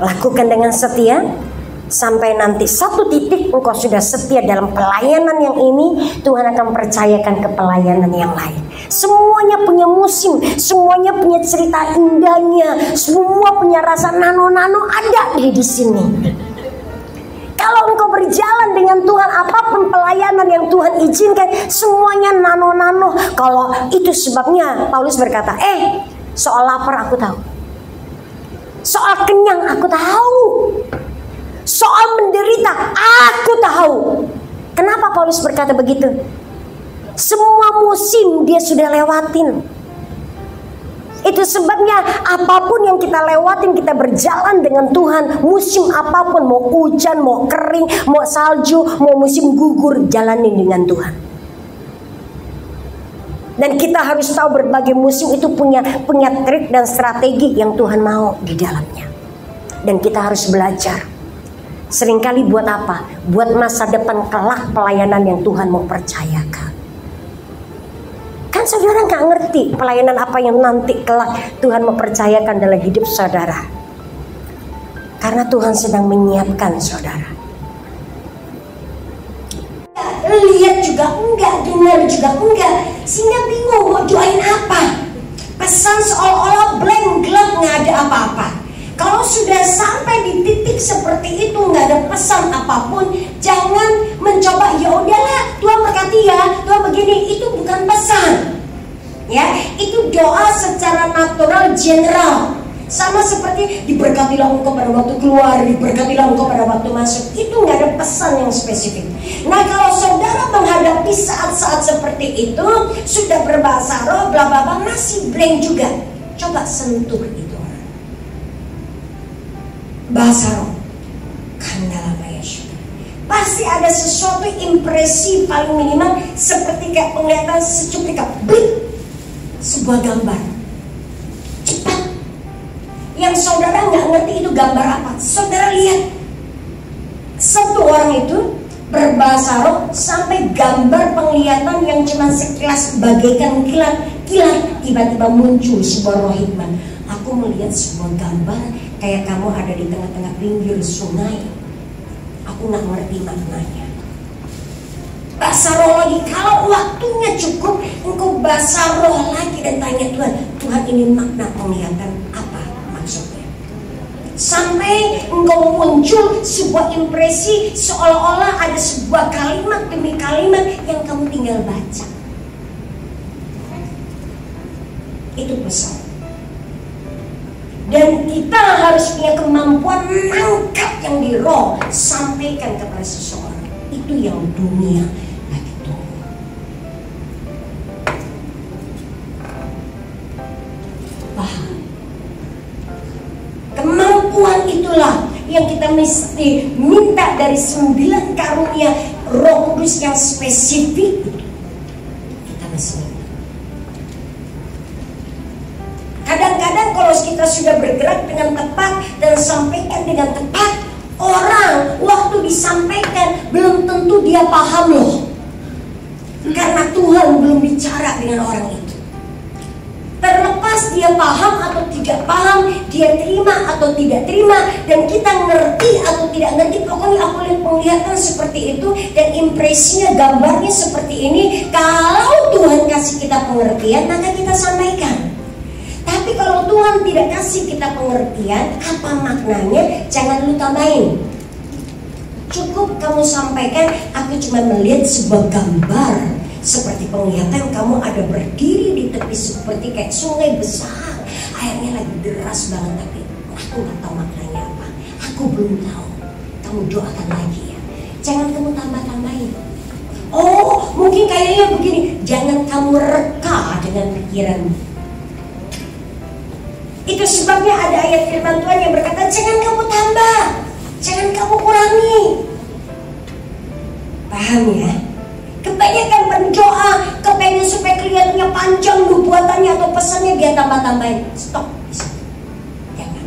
Speaker 3: Lakukan dengan setia. Sampai nanti satu titik engkau sudah setia dalam pelayanan yang ini, Tuhan akan percayakan ke pelayanan yang lain. Semuanya punya musim, semuanya punya cerita indahnya, semua punya rasa nano-nano ada di sini. Kalau engkau berjalan dengan Tuhan, apapun pelayanan yang Tuhan izinkan, semuanya nano-nano. Kalau itu sebabnya Paulus berkata, soal lapar aku tahu, soal kenyang aku tahu, soal menderita aku tahu. Kenapa Paulus berkata begitu? Semua musim dia sudah lewatin. Itu sebabnya apapun yang kita lewatin, kita berjalan dengan Tuhan, musim apapun, mau hujan, mau kering, mau salju, mau musim gugur, jalanin dengan Tuhan. Dan kita harus tahu berbagai musim itu punya trik dan strategi yang Tuhan mau di dalamnya. Dan kita harus belajar. Seringkali buat apa? Buat masa depan kelak pelayanan yang Tuhan mau percayakan. Kan saudara gak ngerti pelayanan apa yang nanti kelak Tuhan mau percayakan dalam hidup saudara. Karena Tuhan sedang menyiapkan saudara.
Speaker 1: Lihat juga enggak, dengar juga enggak, sehingga bingung mau doain apa. Pesan seolah-olah blank, gelap, gak ada apa-apa. Kalau sudah sampai di titik seperti itu, nggak ada pesan apapun, jangan mencoba ya udahlah Tuhan berkati ya, Tuhan begini. Itu bukan pesan, ya. Itu doa secara natural, general, sama seperti diberkatilah engkau pada waktu keluar, diberkatilah engkau pada waktu masuk. Itu nggak ada pesan yang spesifik. Nah, kalau saudara menghadapi saat-saat seperti itu, sudah berbahasa roh, bla bla bla, masih blank juga, coba sentuh itu. Bahasa roh, pasti ada sesuatu impresi paling minimal, seperti kayak penglihatan secuplikat, sebuah gambar.
Speaker 3: yang saudara nggak ngerti itu gambar apa. Saudara lihat, satu orang itu berbahasa roh sampai gambar penglihatan yang cuma sekilas bagaikan kilat tiba-tiba muncul sebuah roh hikmat. Aku melihat sebuah gambar kayak kamu ada di tengah-tengah pinggir sungai. Aku nggak ngerti maknanya. Bahasa roh lagi, kalau waktunya cukup engkau bahasa roh lagi dan tanya Tuhan, Tuhan ini makna penglihatan apa maksudnya? Sampai engkau muncul sebuah impresi seolah-olah ada sebuah kalimat demi kalimat yang kamu tinggal baca. Itu pesan. Dan kita harus punya kemampuan menangkap yang di roh, sampaikan kepada seseorang. Itu yang dunia lagi tunggu. Paham? Kemampuan itulah yang kita mesti minta dari 9 karunia Roh Kudus yang spesifik. Kita mesti minta. Kadang-kadang kalau kita sudah bergerak dengan tepat dan sampaikan dengan tepat, orang waktu disampaikan belum tentu dia paham loh. Karena Tuhan belum bicara dengan orang itu. Terlepas dia paham atau tidak paham, dia terima atau tidak terima, dan kita ngerti atau tidak ngerti, pokoknya aku lihat penglihatan seperti itu dan impresinya, gambarnya seperti ini. Kalau Tuhan kasih kita pengertian, maka kita sampaikan. Tapi kalau Tuhan tidak kasih kita pengertian, apa maknanya? Jangan lu tambahin. Cukup kamu sampaikan, aku cuma melihat sebuah gambar seperti penglihatan kamu ada berdiri di tepi seperti kayak sungai besar, airnya lagi deras banget, tapi aku nggak tahu maknanya apa. Aku belum tahu. Kamu doakan lagi ya. Jangan kamu tambah-tambahin. Oh, mungkin kayaknya begini. Jangan kamu reka dengan pikiranmu. Itu sebabnya ada ayat firman Tuhan yang berkata, jangan kamu tambah, jangan kamu kurangi. Paham ya? Kebanyakan berdoa, kepengen supaya kelihatannya panjang nubuatannya atau pesannya, dia tambah-tambahin. Stop. Jangan.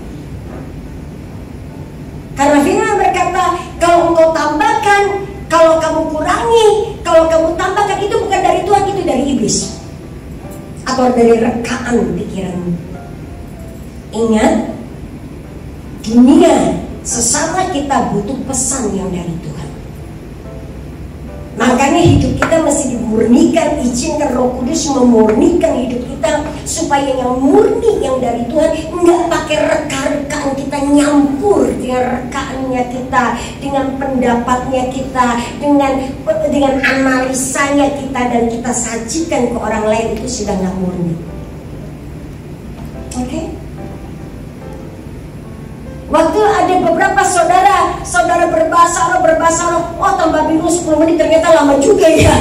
Speaker 3: Karena firman berkata, kalau engkau tambahkan, kalau kamu kurangi, kalau kamu tambahkan, itu bukan dari Tuhan, itu dari iblis. Atau dari rekaan pikiranmu. Ingat, dunia sesama kita butuh pesan yang dari Tuhan. Makanya hidup kita mesti dimurnikan, izinkan Roh Kudus memurnikan hidup kita supaya yang murni yang dari Tuhan, nggak pakai reka-rekaan kita nyampur dengan rekaannya kita, dengan pendapatnya kita, dengan analisanya kita, dan kita sajikan ke orang lain. Itu sudah nggak murni. Oke? Waktu ada beberapa saudara berbahasa roh, oh tambah bingung 10 menit ternyata lama juga ya.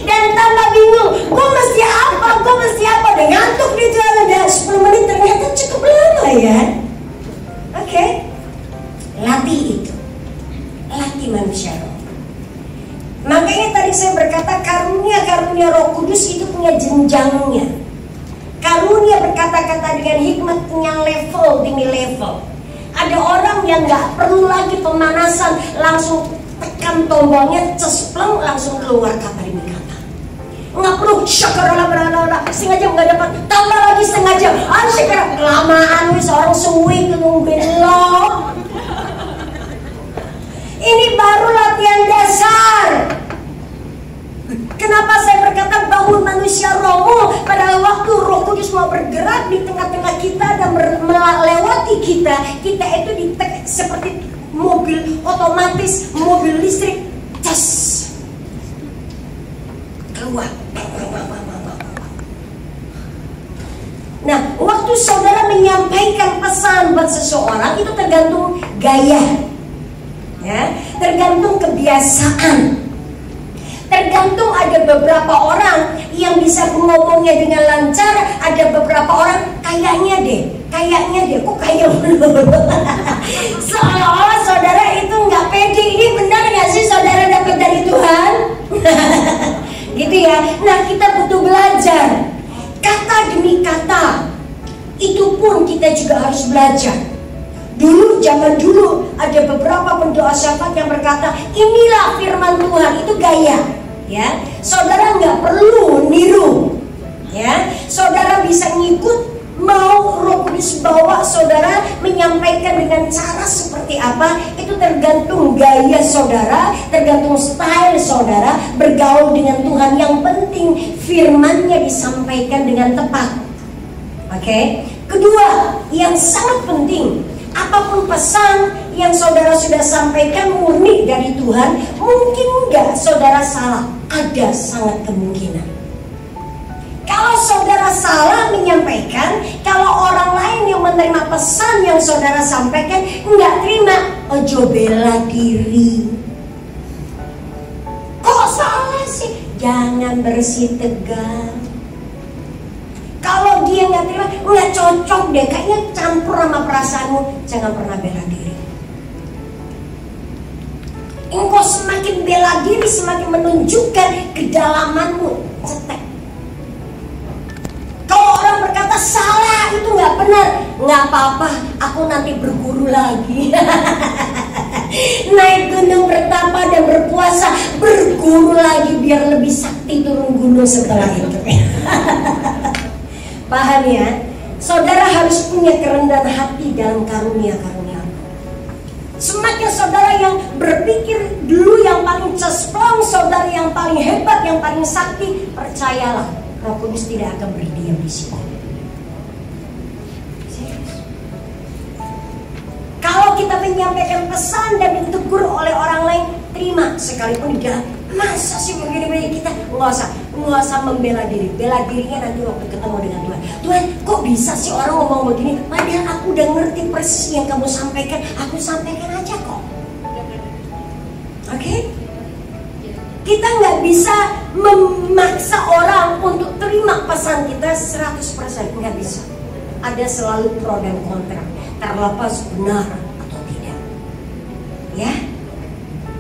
Speaker 3: Dan tambah bingung, gue mesti apa, dan ngantuk di jalan, dan 10 menit ternyata cukup lama ya. Oke? Latih itu, latih manusia roh. Makanya tadi saya berkata karunia Roh Kudus itu punya jenjangnya. Karunia berkata-kata dengan hikmat punya level demi level. Ada orang yang gak perlu lagi pemanasan, langsung tekan tombolnya, cespleng, langsung keluar kata demi kata. Gak perlu setengah jam gak dapat, tambah lagi setengah jam. Kelamaan seorang suwi nungguin lo. Ini baru latihan dasar. Kenapa saya berkata bangun manusia rohmu? Pada waktu Roh Kudus mau bergerak di tengah-tengah kita dan melewati kita itu seperti mobil otomatis, mobil listrik, cas keluar. Nah, waktu saudara menyampaikan pesan buat seseorang, itu tergantung gaya, ya, tergantung kebiasaan. Tergantung, ada beberapa orang yang bisa ngomongnya dengan lancar, ada beberapa orang kayaknya deh, kok kayak seolah-olah saudara itu nggak pede. Ini benar nggak sih saudara dapat dari Tuhan? Gitu ya. Nah, kita butuh belajar kata demi kata. Itu pun kita juga harus belajar. Dulu, zaman dulu ada beberapa pendoa syafaat yang berkata, inilah firman Tuhan, itu gaya. Ya, saudara nggak perlu niru. Ya, saudara bisa ngikut. Mau Roh Kudus bawa saudara menyampaikan dengan cara seperti apa, itu tergantung gaya saudara, tergantung style saudara bergaul dengan Tuhan. Yang penting firman-Nya disampaikan dengan tepat. Oke. Kedua, yang sangat penting, apapun pesan yang saudara sudah sampaikan murni dari Tuhan, mungkin enggak saudara salah? Ada sangat kemungkinan. Kalau saudara salah menyampaikan, kalau orang lain yang menerima pesan yang saudara sampaikan enggak terima, ojo bela diri. Kok salah sih? Jangan bersih tegang. Kalau dia nggak terima, nggak cocok deh, kayaknya campur sama perasaanmu, jangan pernah bela diri. Engkau semakin bela diri, semakin menunjukkan kedalamanmu. Cetek. Kalau orang berkata salah itu nggak benar, nggak apa-apa, aku nanti berguru lagi. Naik gunung bertapa dan berpuasa, berguru lagi biar lebih sakti turun gunung setelah itu. Paham ya? Saudara harus punya kerendahan hati dalam karunia-karunia. Semakin saudara yang berpikir dulu yang paling cesplong, saudara yang paling hebat, yang paling sakti, percayalah, Roh Kudus tidak akan berdiam di situ. Kalau kita menyampaikan pesan dan ditegur oleh orang lain, terima sekalipun di dalam. Masa sih begini-begini, kita nggak usah membela diri. Bela dirinya nanti waktu ketemu dengan Tuhan. Tuhan, kok bisa sih orang ngomong begini? Padahal aku udah ngerti persis yang kamu sampaikan. Aku sampaikan aja kok. Oke? Kita nggak bisa memaksa orang untuk terima pesan kita 100%. Nggak bisa. Ada selalu pro dan kontra, terlepas benar atau tidak. Ya?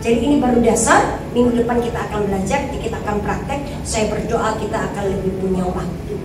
Speaker 3: Jadi ini baru dasar. Minggu depan kita akan belajar, kita akan praktek. Saya berdoa kita akan lebih punya waktu